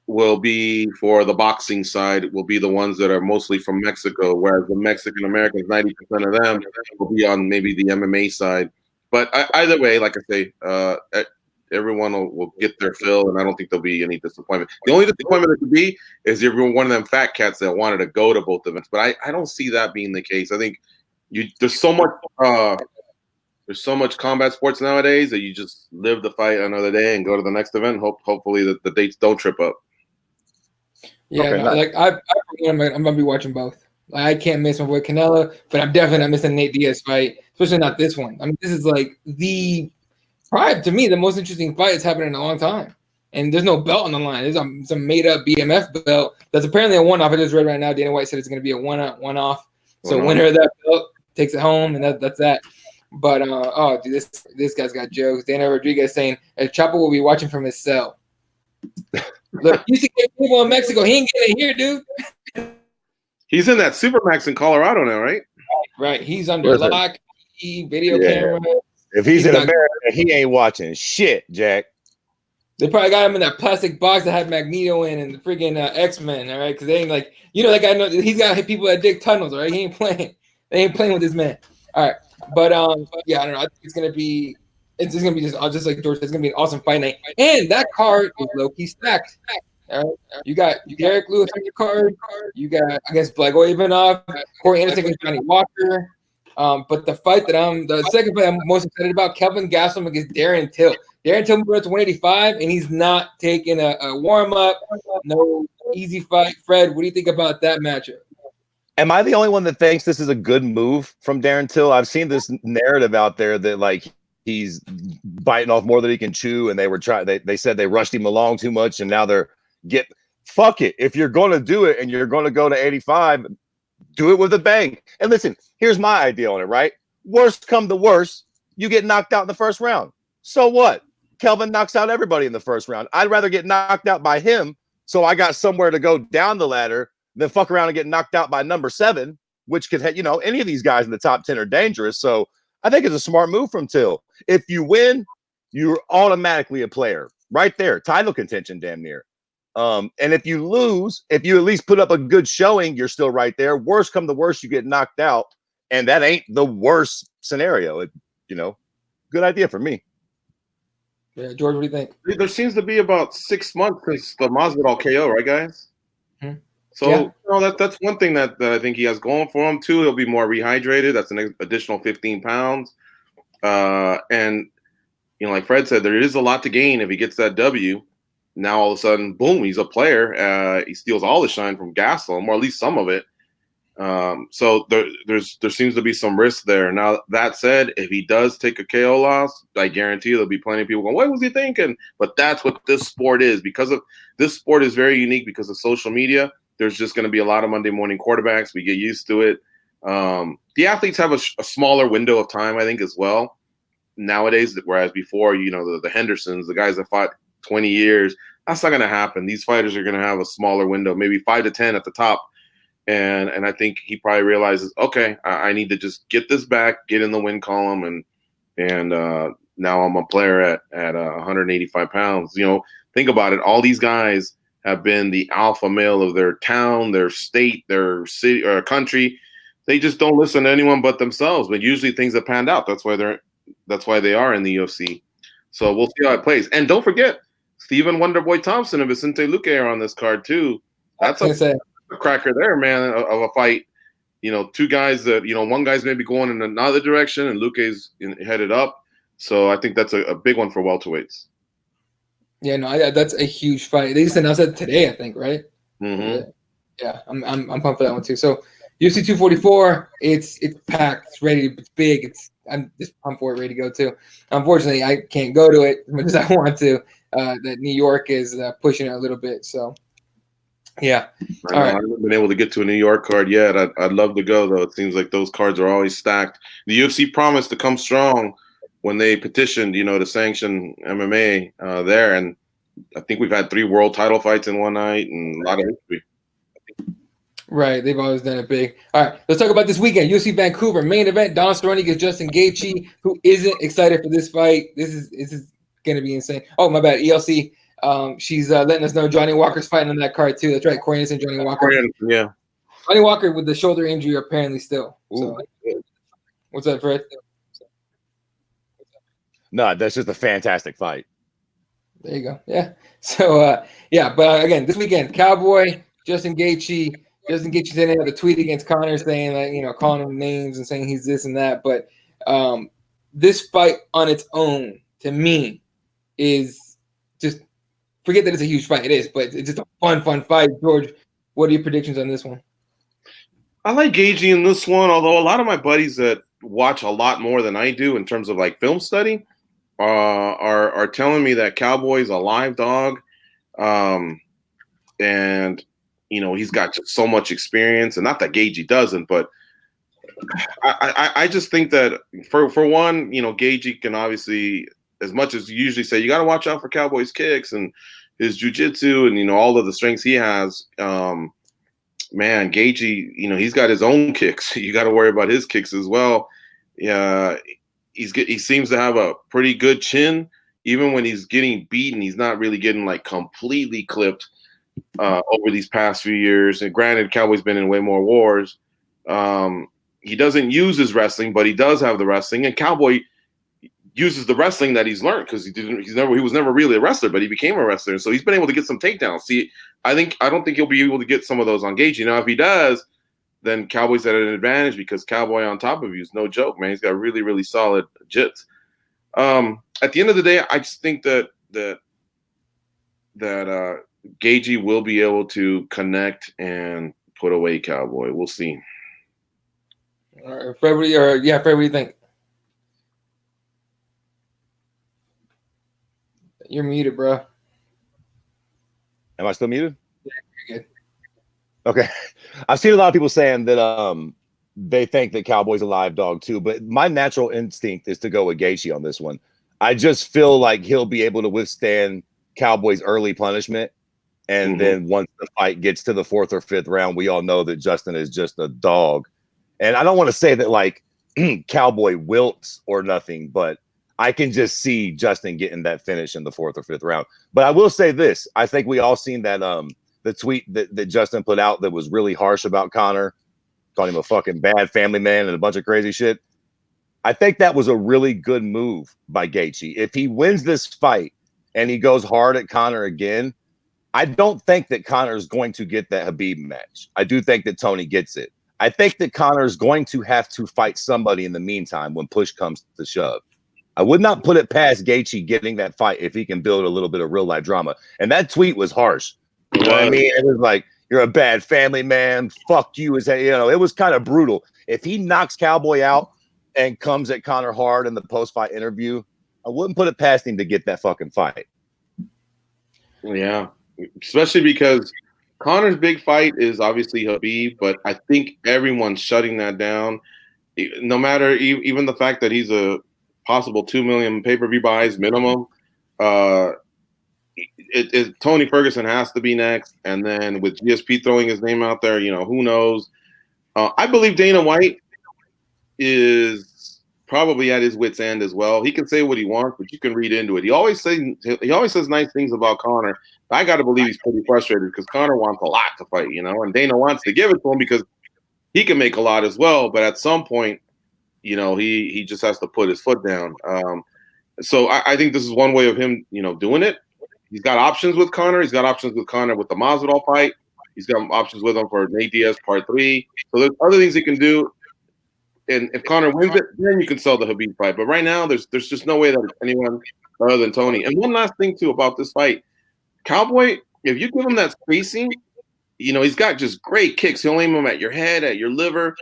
will be for the boxing side, will be the ones that are mostly from Mexico, whereas the Mexican Americans, 90% of them will be on maybe the MMA side. But either way, like I say, everyone will get their fill, and I don't think there'll be any disappointment. The only disappointment that could be is if you're one of them fat cats that wanted to go to both events, but I don't see that being the case. I think there's so much combat sports nowadays that you just live the fight another day and go to the next event. Hopefully the dates don't trip up. Yeah, okay, no, like I'm gonna be watching both. Like, I can't miss my boy Canelo, but I'm definitely not missing Nate Diaz fight, especially not this one. I mean, this is like to me, the most interesting fight that's happened in a long time. And there's no belt on the line. There's some made-up BMF belt that's apparently a one-off. I just read right now, Dana White said it's going to be a one-off. So winner of that belt takes it home, and that's that. But, dude, this guy's got jokes. Dana Rodriguez saying, Chapo will be watching from his cell. Look, you see people in Mexico. He ain't getting it here, dude. He's in that Supermax in Colorado now, right? Right. He's under lock, video camera. If he's in America, he ain't watching shit, Jack. They probably got him in that plastic box that had Magneto in and the freaking X-Men, all right? Because they ain't like, that guy, he's got people that dig tunnels, all right? He ain't playing. They ain't playing with this man. All right. But yeah, I don't know. I think it's gonna be just like George said, it's gonna be an awesome fight night. And that card is low-key stacked. All right. You got Derek Lewis on your card. You got against Blago Ivanov, Corey Anderson against Johnny Walker. But the second fight I'm most excited about, Kelvin Gastelum against Darren Till. Darren Till moved up to 185, and he's not taking a warm-up. No easy fight. Fred, what do you think about that matchup? Am I the only one that thinks this is a good move from Darren Till? I've seen this narrative out there that like he's biting off more than he can chew, and they said they rushed him along too much, and now fuck it. If you're going to do it and you're going to go to 85, do it with a bang. And listen, here's my idea on it, right? Worst come to worst, you get knocked out in the first round. So what? Kelvin knocks out everybody in the first round. I'd rather get knocked out by him, so I got somewhere to go down the ladder, than fuck around and get knocked out by number 7, which could, any of these guys in the top 10 are dangerous. So I think it's a smart move from Till. If you win, you're automatically a player right there, title contention, damn near. And if you lose, if you at least put up a good showing, you're still right there. Worst come to worst, you get knocked out, and that ain't the worst scenario. Good idea for me. Yeah, George, what do you think? There seems to be about 6 months since the Masvidal KO, right, guys? Mm-hmm. So that's one thing that I think he has going for him too. He'll be more rehydrated. That's an additional 15 pounds. And like Fred said, there is a lot to gain if he gets that W. Now all of a sudden, boom, he's a player. He steals all the shine from Gastelum, or at least some of it. So there seems to be some risk there. Now that said, if he does take a KO loss, I guarantee there'll be plenty of people going, "What was he thinking?" But that's what this sport is. This sport is very unique because of social media. There's just going to be a lot of Monday morning quarterbacks. We get used to it. The athletes have a smaller window of time, I think, as well nowadays. Whereas before, the Hendersons, the guys that fought 20 years, that's not going to happen. These fighters are going to have a smaller window, maybe 5 to 10 at the top. And I think he probably realizes, okay, I need to just get this back, get in the win column, and now I'm a player at 185 pounds. Think about it. All these guys have been the alpha male of their town, their state, their city or country. They just don't listen to anyone but themselves. But usually things have panned out. That's why they are in the UFC. So we'll see how it plays. And don't forget, Stephen Wonderboy Thompson and Vicente Luque are on this card too. That's a cracker there, man, of a fight. Two guys that one guy's maybe going in another direction and Luque's headed up. So I think that's a big one for welterweights. Yeah, no, that's a huge fight. They just announced that today, I think, right? Mm-hmm. Yeah, I'm pumped for that one too. So UFC 244, it's packed, it's ready, it's big. I'm just pumped for it, ready to go too. Unfortunately, I can't go to it as much as I want to. That New York is pushing it a little bit. So yeah, I haven't been able to get to a New York card yet. I'd love to go though. It seems like those cards are always stacked. The UFC promised to come strong when they petitioned, to sanction MMA there, and I think we've had 3 world title fights in one night and a lot of history. Right, they've always done it big. All right, let's talk about this weekend. UFC Vancouver main event. Don Cerrone against Justin Gaethje. Who isn't excited for this fight? This is going to be insane. Oh, my bad. ELC. She's letting us know Johnny Walker's fighting on that card too. That's right, Corey Anderson, Johnny Walker. Yeah, Johnny Walker with the shoulder injury apparently still. So, what's up, Fred? No, that's just a fantastic fight. There you go. Yeah. So, but again, this weekend, Cowboy, Justin Gaethje. Justin Gaethje sending out the tweet against Conor saying that, calling him names and saying he's this and that. But this fight on its own, to me, is just forget that it's a huge fight. It is, but it's just a fun fight. George, what are your predictions on this one? I like Gaethje in this one, although a lot of my buddies that watch a lot more than I do in terms of like film study are telling me that Cowboy's a live dog, and he's got just so much experience, and not that Gaethje doesn't, but I just think that for one, Gaethje can obviously, as much as you usually say, you got to watch out for Cowboy's kicks and his jiu-jitsu and all of the strengths he has. Man, Gaethje, he's got his own kicks. You got to worry about his kicks as well. Yeah, he seems to have a pretty good chin. Even when he's getting beaten, he's not really getting like completely clipped over these past few years. And granted, Cowboy's been in way more wars. He doesn't use his wrestling, but he does have the wrestling. And Cowboy uses the wrestling that he's learned because he was never really a wrestler, but he became a wrestler. So he's been able to get some takedowns. See, I don't think he'll be able to get some of those on Gaethje. Now, if he does, then Cowboy's at an advantage because Cowboy on top of you is no joke, man. He's got really, really solid jits. At the end of the day, I just think that Gaethje will be able to connect and put away Cowboy. We'll see. All right, Fred, what do you think? You're muted, bro. Am I still muted? Yeah, you're good. Okay. I've seen a lot of people saying that they think that Cowboy's a live dog too, but my natural instinct is to go with Gaethje on this one. I just feel like he'll be able to withstand Cowboy's early punishment. And then once the fight gets to the 4th or 5th round, we all know that Justin is just a dog. And I don't want to say that like Cowboy wilts or nothing, but I can just see Justin getting that finish in the 4th or 5th round. But I will say this. I think we all seen that the tweet that Justin put out that was really harsh about Conor, calling him a fucking bad family man and a bunch of crazy shit. I think that was a really good move by Gaethje. If he wins this fight and he goes hard at Conor again, I don't think that Conor is going to get that Khabib match. I do think that Tony gets it. I think that Conor is going to have to fight somebody in the meantime when push comes to shove. I would not put it past Gaethje getting that fight if he can build a little bit of real life drama. And that tweet was harsh. You know what I mean? It was like, you're a bad family man. Fuck you. It was kind of brutal. If he knocks Cowboy out and comes at Conor hard in the post-fight interview, I wouldn't put it past him to get that fucking fight. Yeah, especially because Conor's big fight is obviously Khabib, but I think everyone's shutting that down. No matter even the fact that he's a possible 2 million pay-per-view buys minimum. Tony Ferguson has to be next, and then with GSP throwing his name out there, who knows? I believe Dana White is probably at his wit's end as well. He can say what he wants, but you can read into it. He always says nice things about Conor. I got to believe he's pretty frustrated because Conor wants a lot to fight, and Dana wants to give it to him because he can make a lot as well. But at some point, he just has to put his foot down. So I think this is one way of him, doing it. He's got options with Conor. He's got options with Conor with the Masvidal fight. He's got options with him for Nate Diaz Part 3. So there's other things he can do. And if Conor wins it, then you can sell the Khabib fight. But right now, there's just no way that it's anyone other than Tony. And one last thing, too, about this fight. Cowboy, if you give him that spacing, he's got just great kicks. He'll aim them at your head, at your liver.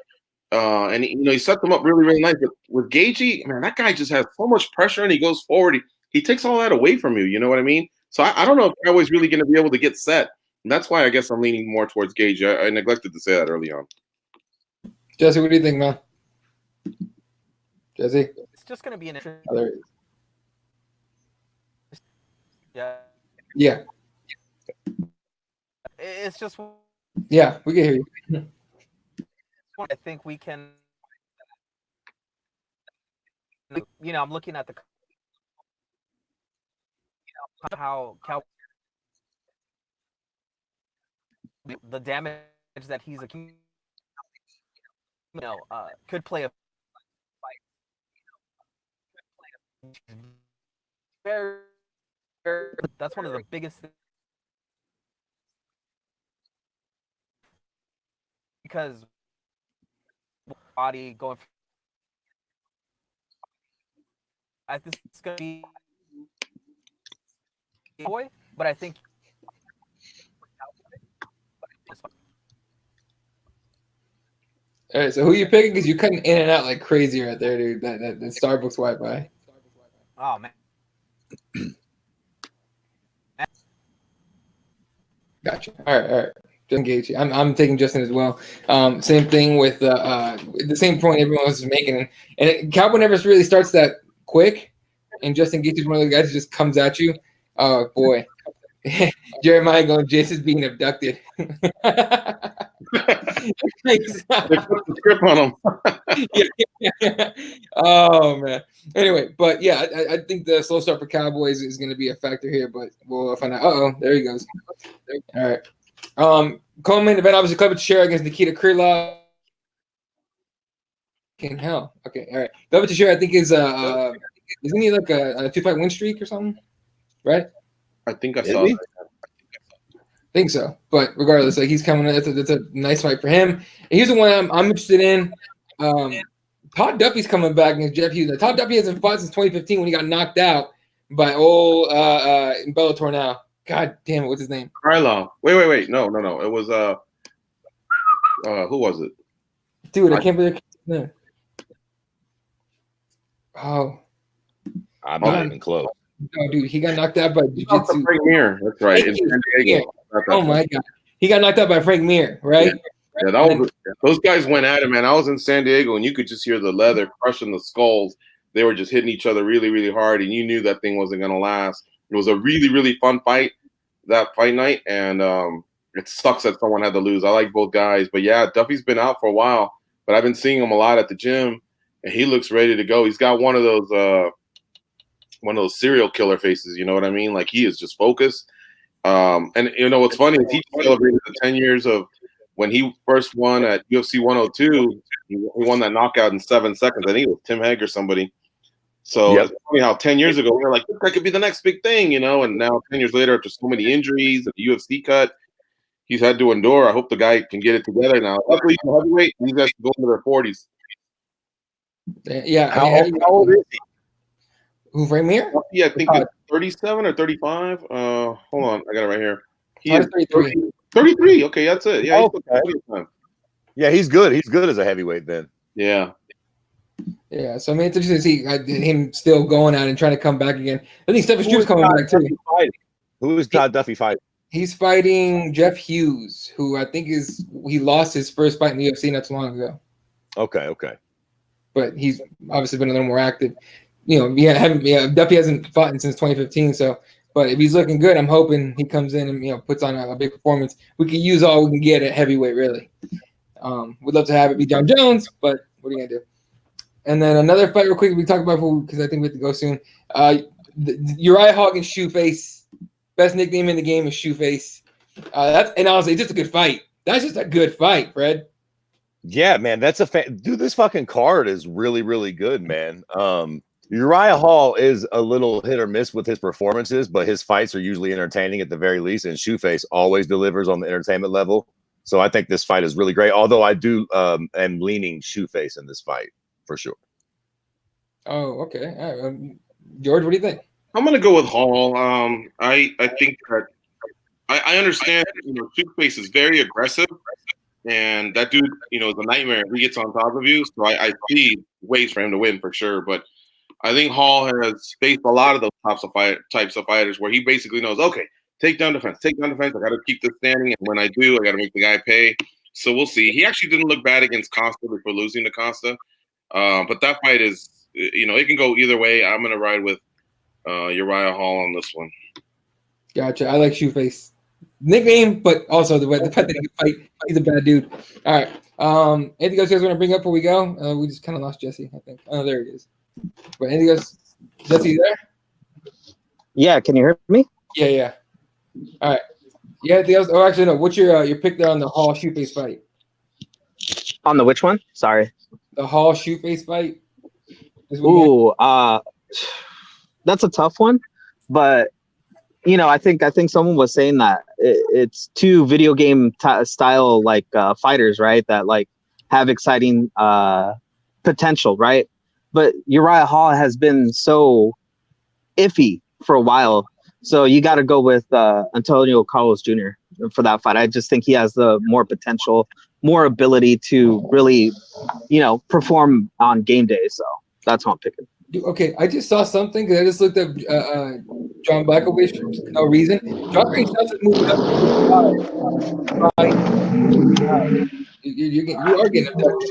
And he set them up really, really nice. But with Gaethje, man, that guy just has so much pressure and he goes forward. He takes all that away from you. You know what I mean? So I don't know if Cowboy's really going to be able to get set. And that's why I guess I'm leaning more towards Gaethje. I neglected to say that early on. Jesse, what do you think, man? Jesse? just going to be an interesting. Oh, there it is. Yeah. Yeah. It's just. Yeah, we can hear you. I think we can. I'm looking at how the damage that he's accumulating, could play a very, very. That's one of the biggest things because body going. I think it's gonna be boy, but I think. All right, so who you picking? Because you're cutting in and out like crazy right there, dude. That Starbucks Wi-Fi. Oh man. Gotcha. All right. Justin Gaethje. I'm taking Justin as well. Same thing with the same point everyone else is making, and Cowboy never really starts that quick, and Justin Gaethje is one of the guys that just comes at you. Oh boy, Jeremiah going, Jason's being abducted. They put the script on him. Yeah. Oh man. Anyway, but yeah, I think the slow start for Cowboys is going to be a factor here, but we'll find out. There he goes. All right. Co-main event, obviously, Clever Teixeira against Nikita Krylov. In hell. Okay. All right. Clever Teixeira, I think isn't he like a 2-fight win streak or something? Right. I think I saw that. Think so, but regardless, like he's coming. That's a nice fight for him. And here's the one I'm interested in. Todd Duffy's coming back against Jeff Hughes. Now, Todd Duffy hasn't fought since 2015 when he got knocked out by old Bellator now. God damn it, what's his name? Krylov. Wait. No. It was who was it? Dude, I can't believe it. Oh, I'm not even close. No, dude, he got knocked out by jiu-jitsu. Frank Mir. That's right. In San Diego. Oh my god, he got knocked out by Frank Mir, right? Yeah, those guys went at it, man. I was in San Diego, and you could just hear the leather crushing the skulls. They were just hitting each other really, really hard, and you knew that thing wasn't going to last. It was a really, really fun fight that fight night, and it sucks that someone had to lose. I like both guys, but yeah, Duffy's been out for a while, but I've been seeing him a lot at the gym, and he looks ready to go. He's got one of those serial killer faces. You know what I mean? Like he is just focused. And you know what's funny is he celebrated the 10 years of when he first won at UFC 102. He won that knockout in 7 seconds. I think it was Tim Hegg or somebody. So It's funny how 10 years ago we were like, that could be the next big thing, you know. And now 10 years later, after so many injuries and the UFC cut, he's had to endure. I hope the guy can get it together now. Luckily, he's a heavyweight. These guys can go into their 40s. Yeah. How old is he? Who, Frank Mir? Yeah, I think it's 37 or 35. Hold on, I got it right here. He is 33. 33. Okay, that's it. Yeah, Yeah, he's good. He's good as a heavyweight then. Yeah. Yeah, so I mean, it's interesting to see him still going out and trying to come back again. I think Stephen Struve's coming back too. Who is Todd Duffy fighting? He's fighting Jeff Hughes, who I think he lost his first fight in the UFC not too long ago. Okay. But he's obviously been a little more active. You know, Duffy hasn't fought since 2015. So, but if he's looking good, I'm hoping he comes in and puts on a big performance. We can use all we can get at heavyweight, really. We'd love to have it be John Jones, but what are you gonna do? And then another fight, real quick, we talk about because I think we have to go soon. Uriah Hall and Shoeface, best nickname in the game is Shoeface. And honestly, it's just a good fight. That's just a good fight, Fred. Yeah, man, that's dude. This fucking card is really, really good, man. Uriah Hall is a little hit or miss with his performances, but his fights are usually entertaining at the very least, and Shoeface always delivers on the entertainment level. So I think this fight is really great. Although I do am leaning Shoeface in this fight for sure. Oh, okay. All right. George, what do you think? I'm gonna go with Hall. I think that I understand. Shoeface is very aggressive, and that dude, is a nightmare if he gets on top of you. So I see ways for him to win for sure, but I think Hall has faced a lot of those types of fighters where he basically knows, okay, take down defense. I got to keep this standing, and when I do, I got to make the guy pay. So we'll see. He actually didn't look bad against Costa before losing to Costa, but that fight is it can go either way. I'm gonna ride with Uriah Hall on this one. Gotcha. I like Shoeface nickname, but also the fact that he can fight. He's a bad dude. All right. Anything else you guys want to bring up before we go? We just kind of lost Jesse, I think. Oh, there he is. But anything else? Jesse, you there? Yeah, can you hear me? Yeah. All right. Yeah, anything else? Oh, actually, no. What's your pick there on the Hall Shoeface fight? On the which one? Sorry. The Hall Shoeface fight? Ooh, that's a tough one, but I think someone was saying that it's two video game style like fighters, right? That like have exciting potential, right? But Uriah Hall has been so iffy for a while, so you got to go with Antonio Carlos Jr. for that fight. I just think he has the more potential, more ability to really, perform on game day. So that's what I'm picking. Okay, I just saw something because I just looked up John Blachowicz for no reason. John Johnson moving up. You are getting abducted.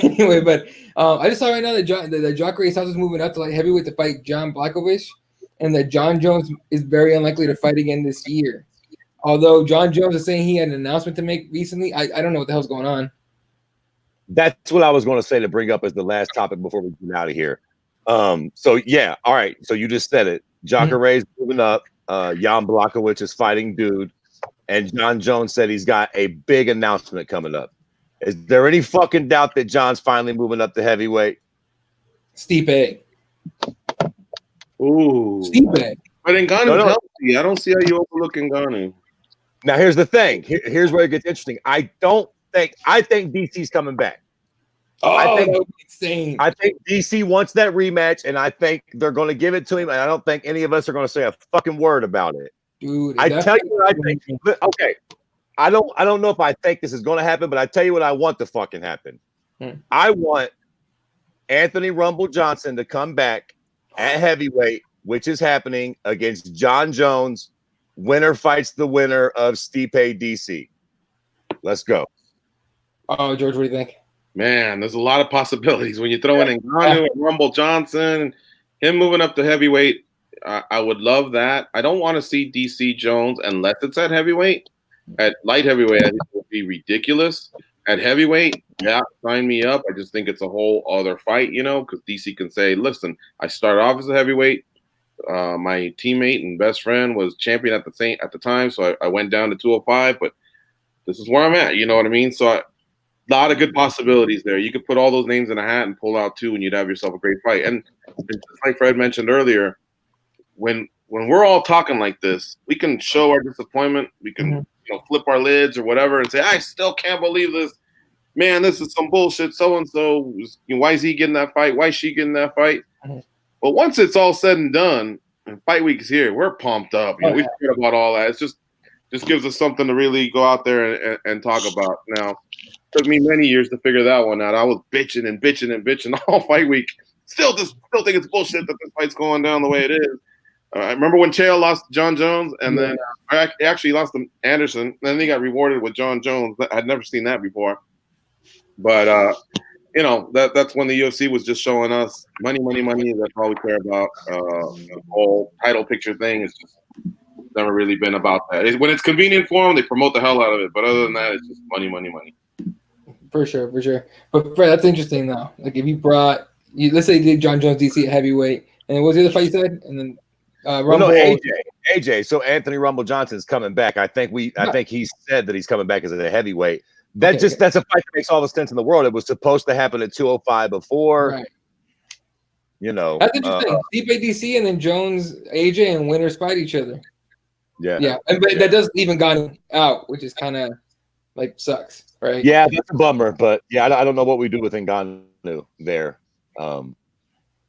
Anyway, but I just saw right now that Jacare South is moving up to light heavyweight to fight John Blachowicz, and that John Jones is very unlikely to fight again this year. Although John Jones is saying he had an announcement to make recently, I don't know what the hell's going on. That's what I was going to say to bring up as the last topic before we get out of here. So yeah, all right. So you just said it. Jacare's moving up. Jan Blachowicz is fighting dude, and John Jones said he's got a big announcement coming up. Is there any fucking doubt that John's finally moving up to heavyweight? Stipe. Ooh, Stipe. But Ngannou's healthy. I don't see how you overlook Ngannou. Now here's the thing. Here's where it gets interesting. I think DC's coming back. Oh, that would be insane. I think DC wants that rematch, and I think they're going to give it to him. And I don't think any of us are going to say a fucking word about it. Dude, I tell you what I think. Okay, I don't know if I think this is going to happen, but I tell you what I want to fucking happen. I want Anthony Rumble Johnson to come back at heavyweight, which is happening against John Jones. Winner fights the winner of Stipe DC. Let's go. Oh, George, what do you think? Man, there's a lot of possibilities when you throw in Ngannou and Rumble Johnson, him moving up to heavyweight. I would love that. I don't want to see DC Jones unless it's at heavyweight. At light heavyweight, I think it would be ridiculous. At heavyweight, yeah, sign me up. I just think it's a whole other fight, because DC can say, listen, I started off as a heavyweight. My teammate and best friend was champion at the time, so I went down to 205, but this is where I'm at. You know what I mean? So a lot of good possibilities there. You could put all those names in a hat and pull out two, and you'd have yourself a great fight. And just like Fred mentioned earlier, when we're all talking like this, we can show our disappointment. We can flip our lids or whatever and say, I still can't believe this. Man, this is some bullshit. So-and-so, why is he getting that fight? Why is she getting that fight? But once it's all said and done, and fight week is here, we're pumped up. We forget about all that. It's just gives us something to really go out there and talk about. Now, it took me many years to figure that one out. I was bitching all fight week. Still think it's bullshit that this fight's going down the way it is. I remember when Chael lost to John Jones, and then I actually lost to Anderson. And then he got rewarded with John Jones. I'd never seen that before. But that's when the UFC was just showing us money. That's all we care about. The whole title picture thing is just never really been about that. When it's convenient for them, they promote the hell out of it. But other than that, it's just money. For sure. But Fred, that's interesting though. Like if you brought, let's say you did John Jones DC at heavyweight, and then what was the other fight you said? And then Rumble. AJ. So Anthony Rumble Johnson's coming back. I think he said that he's coming back as a heavyweight. That's a fight that makes all the sense in the world. It was supposed to happen at 205 before. Right. That's interesting. Stipe DC and then Jones AJ and winners fight each other. Yeah. But that does leave Ngannou out, which is kind of like sucks, right? Yeah, that's a bummer. But yeah, I don't know what we do with Ngannou there.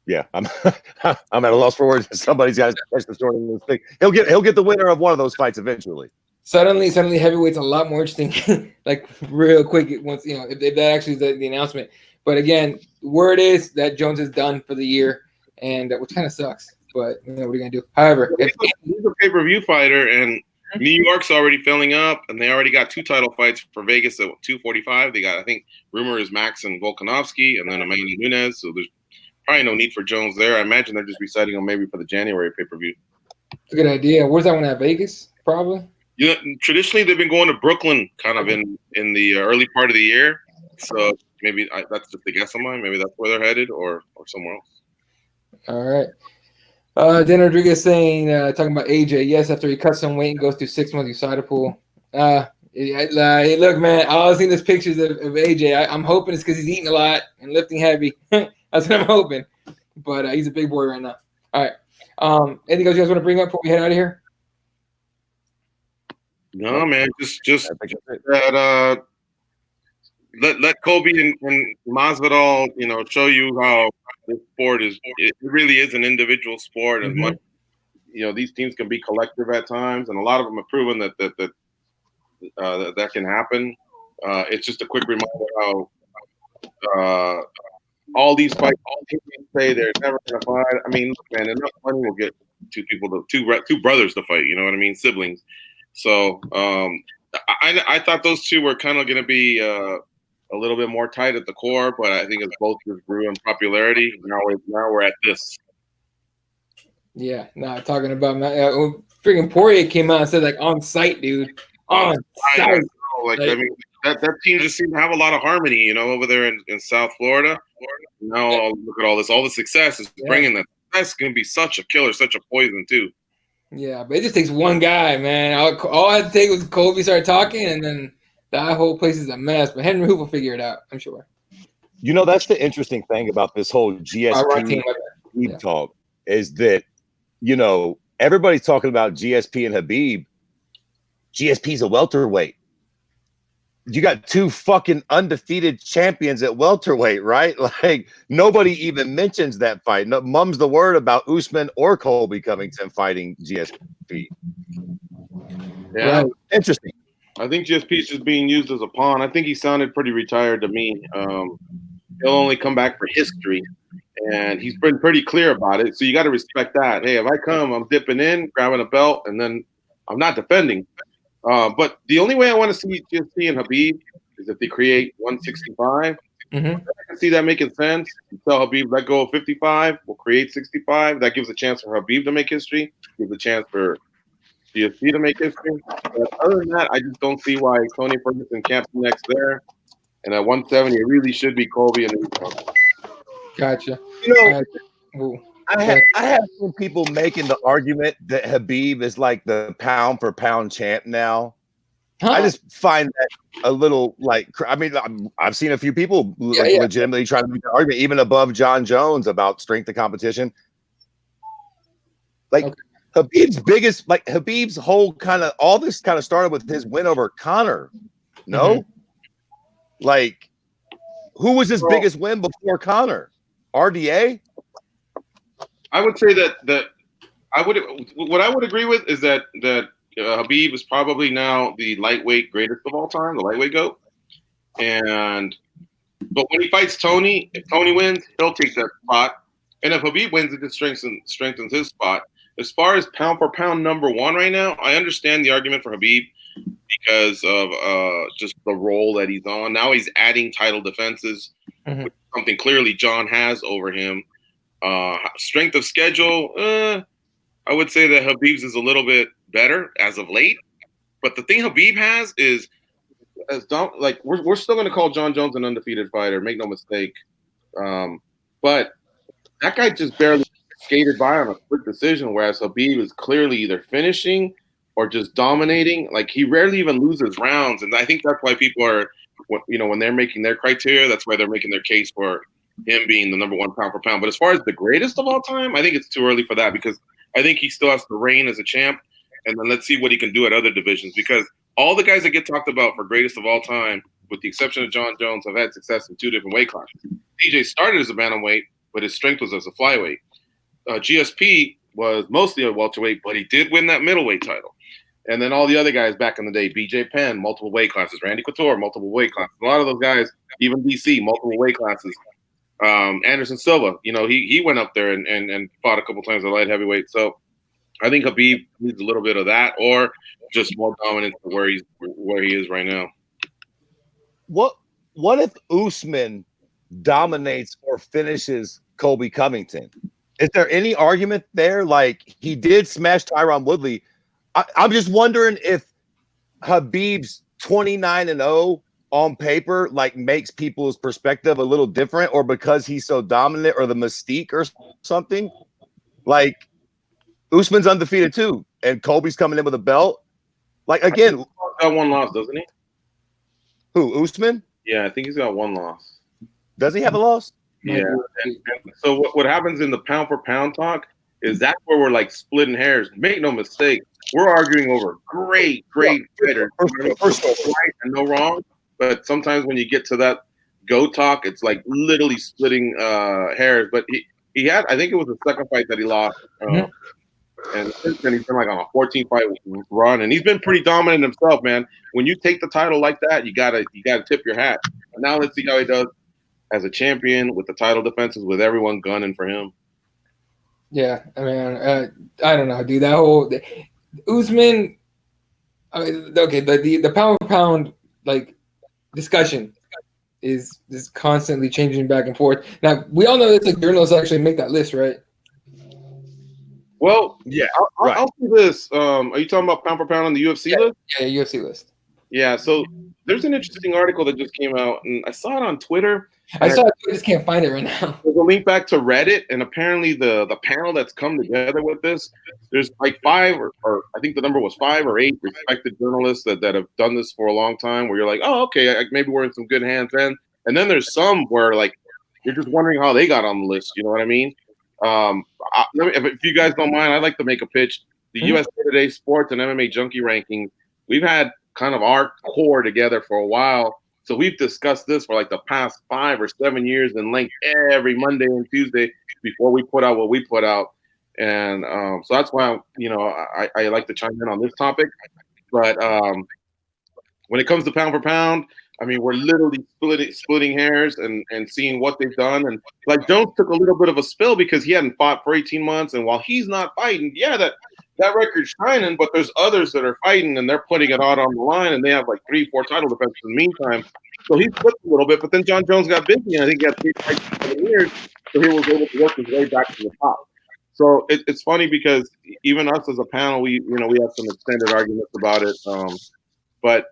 Yeah, I'm at a loss for words. Somebody's got to catch the story in this thing. He'll get the winner of one of those fights eventually. Suddenly, heavyweight's a lot more interesting. Like real quick, once if that actually is the announcement. But again, word is that Jones is done for the year, and which kind of sucks. But what are you gonna do? However, he's a pay-per-view fighter, and New York's already filling up, and they already got 2 title fights for Vegas at 245. They got, I think, rumor is Max and Volkanovski, and then Amanda Nunes. So there's probably no need for Jones there. I imagine they're just reciting him maybe for the January pay-per-view. It's a good idea. Where's that one at? Vegas, probably. Yeah, traditionally they've been going to Brooklyn, kind of in the early part of the year. So maybe that's just a guess of mine. Maybe that's where they're headed, or somewhere else. All right. Dan Rodriguez saying, talking about AJ. Yes, after he cuts some weight and goes through 6 months, you side a pool. Look, man, all I've seen is pictures of AJ. I'm hoping it's because he's eating a lot and lifting heavy. That's what I'm hoping. But he's a big boy right now. All right. Anything else you guys want to bring up before we head out of here? No, man, just that. Let Kobe and Masvidal, show you how this sport is. It really is an individual sport, as much. These teams can be collective at times, and a lot of them have proven that can happen. It's just a quick reminder how all these fights, all teams say they're never going to fight. I mean, look, man, enough money will get two brothers to fight. You know what I mean? Siblings. So I thought those two were kind of going to be a little bit more tight at the core, but I think as both just grew in popularity, now we're at this. Yeah, talking about freaking Poirier came out and said, like, on site, dude. On site. I mean, that team just seemed to have a lot of harmony, over there in South Florida. Now look at all the success is bringing that. That's going to be such a killer, such a poison too. Yeah, but it just takes one guy, man. All I had to take was Kobe started talking, and then that whole place is a mess. But Henry Hoover will figure it out, I'm sure. That's the interesting thing about this whole GSP talk is that, everybody's talking about GSP and Khabib. GSP's a welterweight. You got 2 fucking undefeated champions at welterweight, right? Like, nobody even mentions that fight. No, mum's the word about Usman or Colby Covington fighting GSP. Yeah, right. Interesting. I think GSP is just being used as a pawn. I think he sounded pretty retired to me. He'll only come back for history, and he's been pretty clear about it. So you got to respect that. Hey, if I come, I'm dipping in, grabbing a belt, and then I'm not defending. But the only way I want to see GSP and Khabib is if they create 165. I can see that making sense. You tell Khabib, let go of 55, we'll create 65. That gives a chance for Khabib to make history, gives a chance for GSP to make history. But other than that, I just don't see why Tony Ferguson can't be next there. And at 170, it really should be Colby and Gotcha. I have seen people making the argument that Khabib is like the pound for pound champ now. I just find that a little I've seen a few people legitimately trying to make the argument even above John Jones about strength of competition. Khabib's whole all this started with his win over Conor. No? Who was his biggest win before Conor? RDA? I would say that what I would agree with is that Khabib is probably now the lightweight greatest of all time, the lightweight GOAT. But when he fights Tony, if Tony wins, he'll take that spot. And if Khabib wins, it just strengthens his spot. As far as pound for pound number 1 right now, I understand the argument for Khabib because of just the role that he's on. Now he's adding title defenses, which is something clearly John has over him. Strength of schedule, I would say that Khabib's is a little bit better as of late. But the thing Khabib has is, we're still going to call John Jones an undefeated fighter. Make no mistake. But that guy just barely skated by on a quick decision, whereas Khabib is clearly either finishing or just dominating. Like, he rarely even loses rounds, and I think that's why people are, when they're making their criteria, that's why they're making their case for him being the number 1 pound for pound. But as far as the greatest of all time, I think it's too early for that because I think he still has to reign as a champ, and then let's see what he can do at other divisions because all the guys that get talked about for greatest of all time, with the exception of John Jones, have had success in 2 different weight classes. DJ started as a bantamweight, but his strength was as a flyweight. GSP was mostly a welterweight, but he did win that middleweight title. And then all the other guys back in the day, BJ Penn, multiple weight classes, Randy Couture, multiple weight classes. A lot of those guys, even DC, multiple weight classes. Anderson Silva, he went up there and fought a couple times at light heavyweight. So I think Khabib needs a little bit of that, or just more dominance to where he is right now. What if Usman dominates or finishes Colby Covington? Is there any argument there? Like, he did smash Tyron Woodley. I'm just wondering if Khabib's 29-0 on paper like makes people's perspective a little different, or because he's so dominant, or the mystique or something. Like, Usman's undefeated too, and Colby's coming in with a belt. Like, again, he's got one loss, doesn't he? who, Usman? Yeah, I think he's got one loss. Does he have a loss? Yeah. And so what happens in the pound for pound talk is that's where we're like splitting hairs. Make no mistake, we're arguing over great fighters. Right and no wrong. But sometimes when you get to that go talk, it's like literally splitting hairs. But he had, I think it was the second fight that he lost. And since then he's been like on a 14-fight run, and he's been pretty dominant himself, man. When you take the title like that, you gotta tip your hat. And now let's see how he does as a champion with the title defenses, with everyone gunning for him. Yeah, I mean, I don't know, dude. That whole Usman. I mean, okay, the pound for pound like discussion is constantly changing back and forth. Now we all know that like journalists actually make that list, right? Well, yeah, I'll say this. Are you talking about pound for pound on the UFC list? Yeah, UFC list. Yeah, so there's an interesting article that just came out, and I saw it on Twitter. I just can't find it right now. There's a link back to Reddit, and apparently the panel that's come together with this, there's like 5 or I think the number was 5 or 8 respected journalists that have done this for a long time, where you're like, oh, okay, maybe we're in some good hands then. And then there's some where like you're just wondering how they got on the list. You know what I mean? If you guys don't mind, I'd like to make a pitch. The USA Today Sports and MMA Junkie rankings, we've had kind of our core together for a while. So we've discussed this for like the past 5 or 7 years in length every Monday and Tuesday before we put out what we put out. And so that's why, I like to chime in on this topic. But when it comes to pound for pound, I mean, we're literally splitting hairs and seeing what they've done. And like Jones took a little bit of a spill because he hadn't fought for 18 months. And while he's not fighting, yeah, that record's shining, but there's others that are fighting and they're putting it out on the line, and they have like 3-4 title defenses in the meantime. So he slipped a little bit, but then John Jones got busy, and I think he had 3 fights in 7 years, so he was able to work his way back to the top. So it's funny because even us as a panel, we have some extended arguments about it. But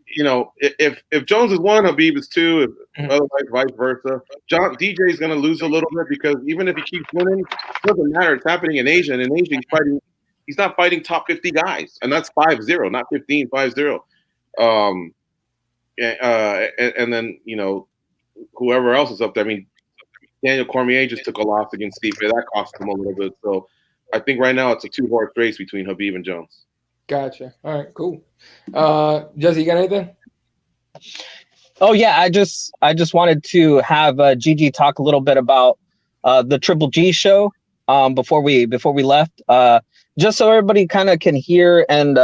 if Jones is 1, Khabib is 2, otherwise vice versa. DJ is going to lose a little bit because even if he keeps winning, it doesn't matter. It's happening in Asia, and in Asia he's not fighting top 50 guys, and that's 5-0, not 15, 5-0. And then whoever else is up there. I mean, Daniel Cormier just took a loss against Stipe. That cost him a little bit. So I think right now it's a 2-horse race between Khabib and Jones. Gotcha. All right, cool. Jesse, you got anything? Oh yeah, I just wanted to have Gigi talk a little bit about the Triple G show before we left, just so everybody kind of can hear and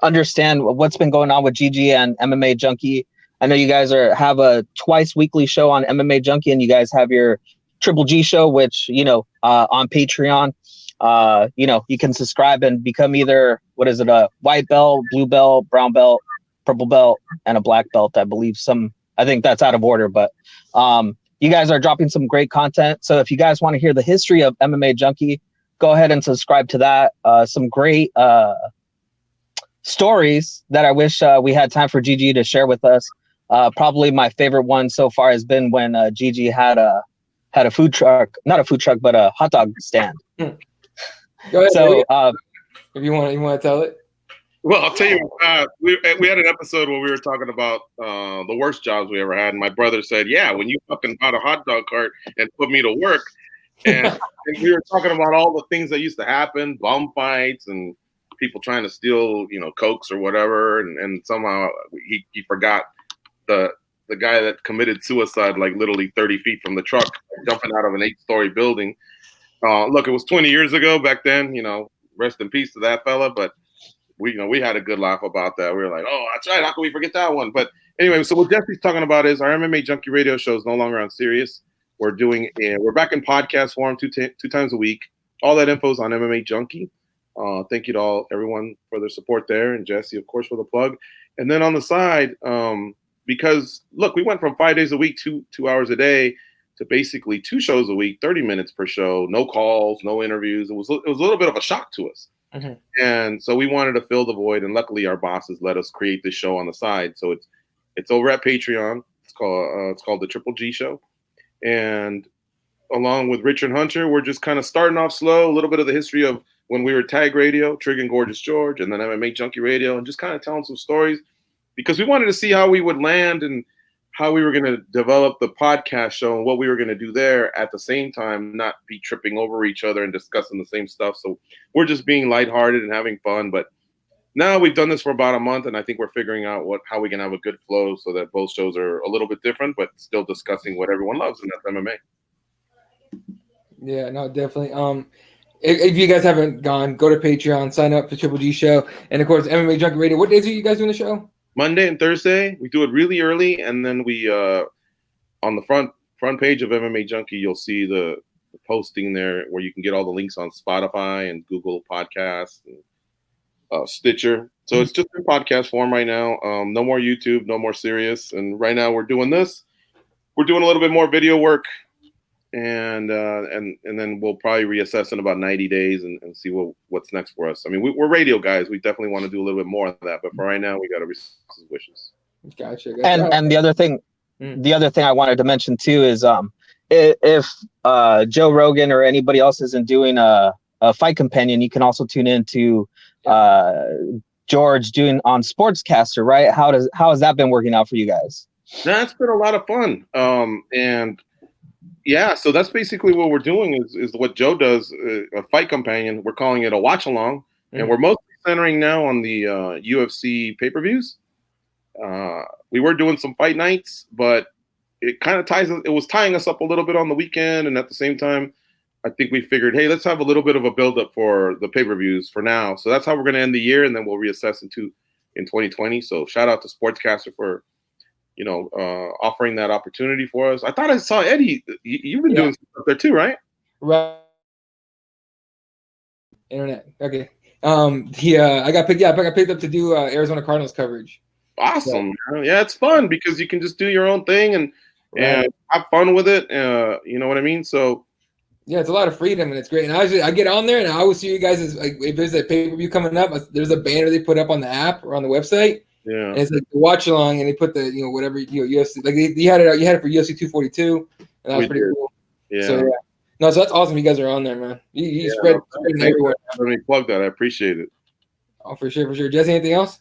understand what's been going on with Gigi and MMA Junkie. I know you guys have a twice weekly show on MMA Junkie, and you guys have your Triple G show, which on Patreon. You can subscribe and become either a white belt, blue belt, brown belt, purple belt, and a black belt. I believe I think that's out of order, but you guys are dropping some great content. So if you guys want to hear the history of MMA Junkie, go ahead and subscribe to that. Some great stories that I wish we had time for Gigi to share with us. Probably my favorite one so far has been when Gigi had a food truck, not a food truck, but a hot dog stand. Go ahead. So if you want to tell it. Well, I'll tell you, we had an episode where we were talking about the worst jobs we ever had, and my brother said, "Yeah, when you fucking bought a hot dog cart and put me to work," and we were talking about all the things that used to happen, bum fights and people trying to steal, cokes or whatever, and somehow he forgot the guy that committed suicide like literally 30 feet from the truck, jumping out of an 8-story building. Look, it was 20 years ago. Back then, rest in peace to that fella, but we had a good laugh about that. We were like, oh, that's right. How can we forget that one? But anyway, so what Jesse's talking about is our MMA Junkie radio show is no longer on Sirius. We're back in podcast form two times a week. all that info is on MMA Junkie. Thank you to everyone for their support there, and Jesse, of course, for the plug. And then on the side, because look, we went from 5 days a week, 2 hours a day, to basically 2 shows a week, 30 minutes per show, no calls, no interviews. It was a little bit of a shock to us. Mm-hmm. And so we wanted to fill the void, and luckily our bosses let us create this show on the side. So it's over at Patreon. It's called the Triple G Show, and along with Richard Hunter, we're just kind of starting off slow, a little bit of the history of when we were Tag Radio, Trig and Gorgeous George, and then MMA Junkie Radio, and just kind of telling some stories because we wanted to see how we would land and how we were going to develop the podcast show and what we were going to do there at the same time, not be tripping over each other and discussing the same stuff. So we're just being lighthearted and having fun. But now we've done this for about a month, and I think we're figuring out how we can have a good flow so that both shows are a little bit different, but still discussing what everyone loves, and that's MMA. Yeah, no, definitely. If you guys haven't gone, go to Patreon, sign up for Triple G Show, and of course MMA Junkie Radio. What days are you guys doing the show? Monday and Thursday. We do it really early, and then we on the front page of MMA Junkie, you'll see the posting there where you can get all the links on Spotify and Google Podcasts and Stitcher. So it's just in podcast form right now. No more YouTube, no more Sirius, and right now we're doing this. We're doing a little bit more video work. And then we'll probably reassess in about 90 days and see what's next for us. I mean, we're radio guys. We definitely want to do a little bit more of that, but for right now, we got to respect his wishes. Gotcha. And the other thing I wanted to mention too is if Joe Rogan or anybody else isn't doing a fight companion, you can also tune in to George doing on Sportscaster, right? How has that been working out for you guys? That's been a lot of fun. And yeah, so that's basically what we're doing is what Joe does, a fight companion. We're calling it a watch along, and we're mostly centering now on the UFC pay-per-views. We were doing some fight nights, but it kind of was tying us up a little bit on the weekend, and at the same time, I think we figured, hey, let's have a little bit of a build-up for the pay-per-views for now. So that's how we're going to end the year, and then we'll reassess in 2020. So shout out to Sportscaster for offering that opportunity for us. I thought I saw Eddie. You've been doing stuff there too, right? Right. Internet. Okay. I got picked up to do Arizona Cardinals coverage. Awesome. Yeah, it's fun because you can just do your own thing and have fun with it. You know what I mean? So yeah, it's a lot of freedom and it's great. And I get on there and I always see you guys if there's a pay-per-view coming up, there's a banner they put up on the app or on the website. Yeah, and it's like the watch along, and they put the whatever UFC like you had it for UFC 242, and that was pretty cool. Yeah. So so that's awesome. You guys are on there, man. You spread everywhere. Let me plug that. I appreciate it. Oh, for sure. Jesse, anything else?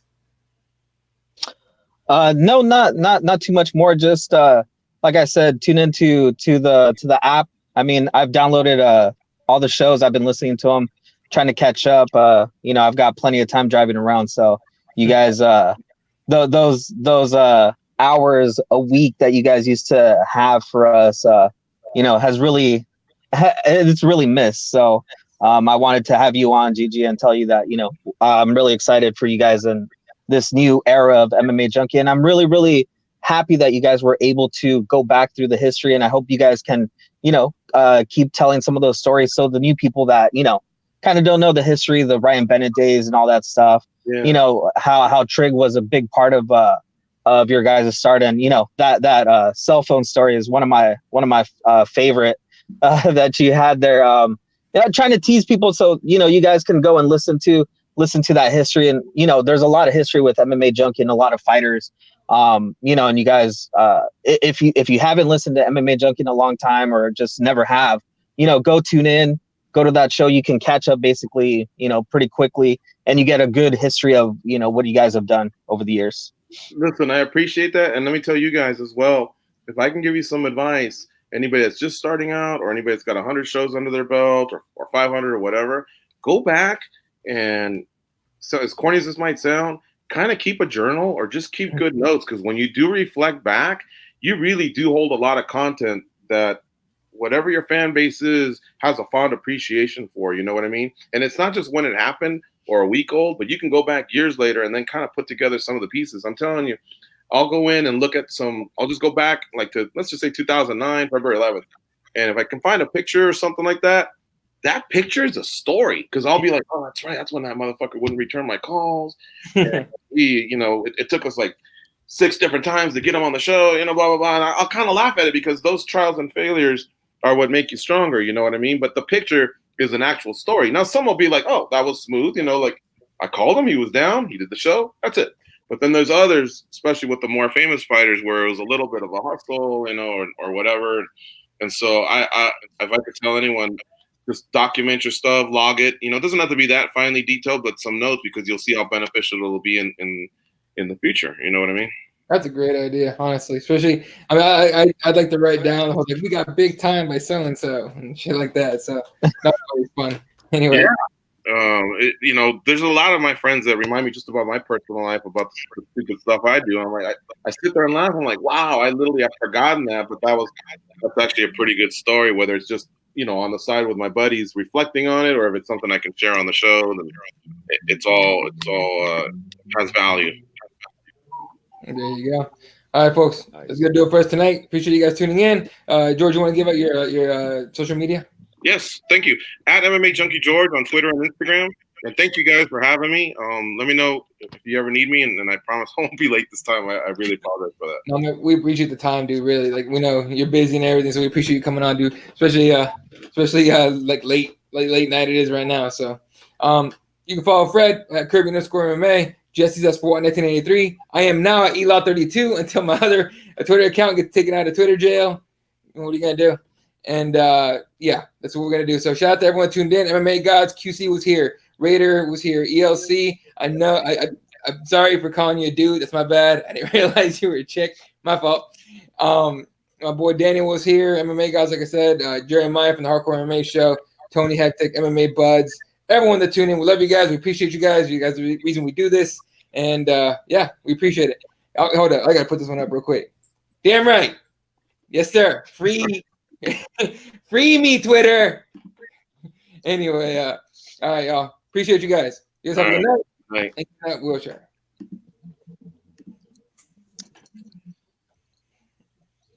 No, not too much more. Just like I said, tune into the app. I mean, I've downloaded all the shows. I've been listening to them, trying to catch up. I've got plenty of time driving around, so you guys. Those hours a week that you guys used to have for us, it's really missed. So I wanted to have you on, Gigi, and tell you that, I'm really excited for you guys in this new era of MMA Junkie. And I'm really, really happy that you guys were able to go back through the history. And I hope you guys can, keep telling some of those stories. So the new people that, kind of don't know the history, the Ryan Bennett days and all that stuff. Yeah. How Trig was a big part of your guys' start, and that cell phone story is one of my favorite that you had there. Trying to tease people so you guys can go and listen to that history, and there's a lot of history with MMA Junkie and a lot of fighters. And you guys, if you haven't listened to MMA Junkie in a long time or just never have, go tune in. Go to that show. You can catch up basically, pretty quickly, and you get a good history of, what you guys have done over the years. Listen, I appreciate that. And let me tell you guys as well, if I can give you some advice, anybody that's just starting out or anybody that's got 100 shows under their belt or 500 or whatever, go back and, so as corny as this might sound, kind of keep a journal or just keep good notes. Because when you do reflect back, you really do hold a lot of content that whatever your fan base has a fond appreciation for, you know what I mean? And it's not just when it happened or a week old, but you can go back years later and then kind of put together some of the pieces. I'm telling you, I'll go in and look at I'll just go back like to, let's just say 2009, February 11th. And if I can find a picture or something like that, that picture is a story because I'll be like, oh, that's right. That's when that motherfucker wouldn't return my calls. And it took us like 6 different times to get him on the show, blah, blah, blah. And I'll kind of laugh at it because those trials and failures are what make you stronger. You know what I mean? But the picture is an actual story. Now, some will be like, oh, that was smooth. Like I called him. He was down. He did the show. That's it. But then there's others, especially with the more famous fighters, where it was a little bit of a hustle, or whatever. And so if I could tell anyone, just document your stuff, log it. It doesn't have to be that finely detailed, but some notes because you'll see how beneficial it'll be in the future. You know what I mean? That's a great idea, honestly. Especially, I'd like to write down like we got big time by so and so and shit like that. So that's always fun. Anyway. Yeah. There's a lot of my friends that remind me just about my personal life, about the stupid stuff I do. I'm like, I sit there and laugh. I'm like, wow, I've forgotten that, but that's actually a pretty good story. Whether it's just on the side with my buddies reflecting on it, or if it's something I can share on the show, then it's all has value. There you go. All right, folks, that's gonna do it for us tonight. Appreciate you guys tuning in. George, you want to give out your social media? Yes, thank you. At MMA Junkie George on Twitter and Instagram. And thank you guys for having me. Let me know if you ever need me, and I promise I won't be late this time. I really apologize for that. No, we appreciate the time, dude. Really, like we know you're busy and everything, so we appreciate you coming on, dude. Especially like late night it is right now. So, you can follow Fred at Kirby_MMA. Jesse's at Sport 1983. I am now at Elot32 until my other Twitter account gets taken out of Twitter jail. What are you gonna do? And yeah, that's what we're gonna do. So shout out to everyone tuned in. MMA Gods, QC was here, Raider was here, ELC. I know I'm sorry for calling you a dude. That's my bad. I didn't realize you were a chick. My fault. My boy Daniel was here. MMA Gods, like I said, Jeremiah from the Hardcore MMA Show, Tony Hectic, MMA Buds, everyone that tuned in. We love you guys. We appreciate you guys. You guys are the reason we do this. And yeah, we appreciate it. Hold up, I gotta put this one up real quick. Damn right. Yes, sir. Free me, Twitter. Anyway, all right, y'all. Appreciate you guys. You guys have a good night. Right. Thank you, Wheelchair.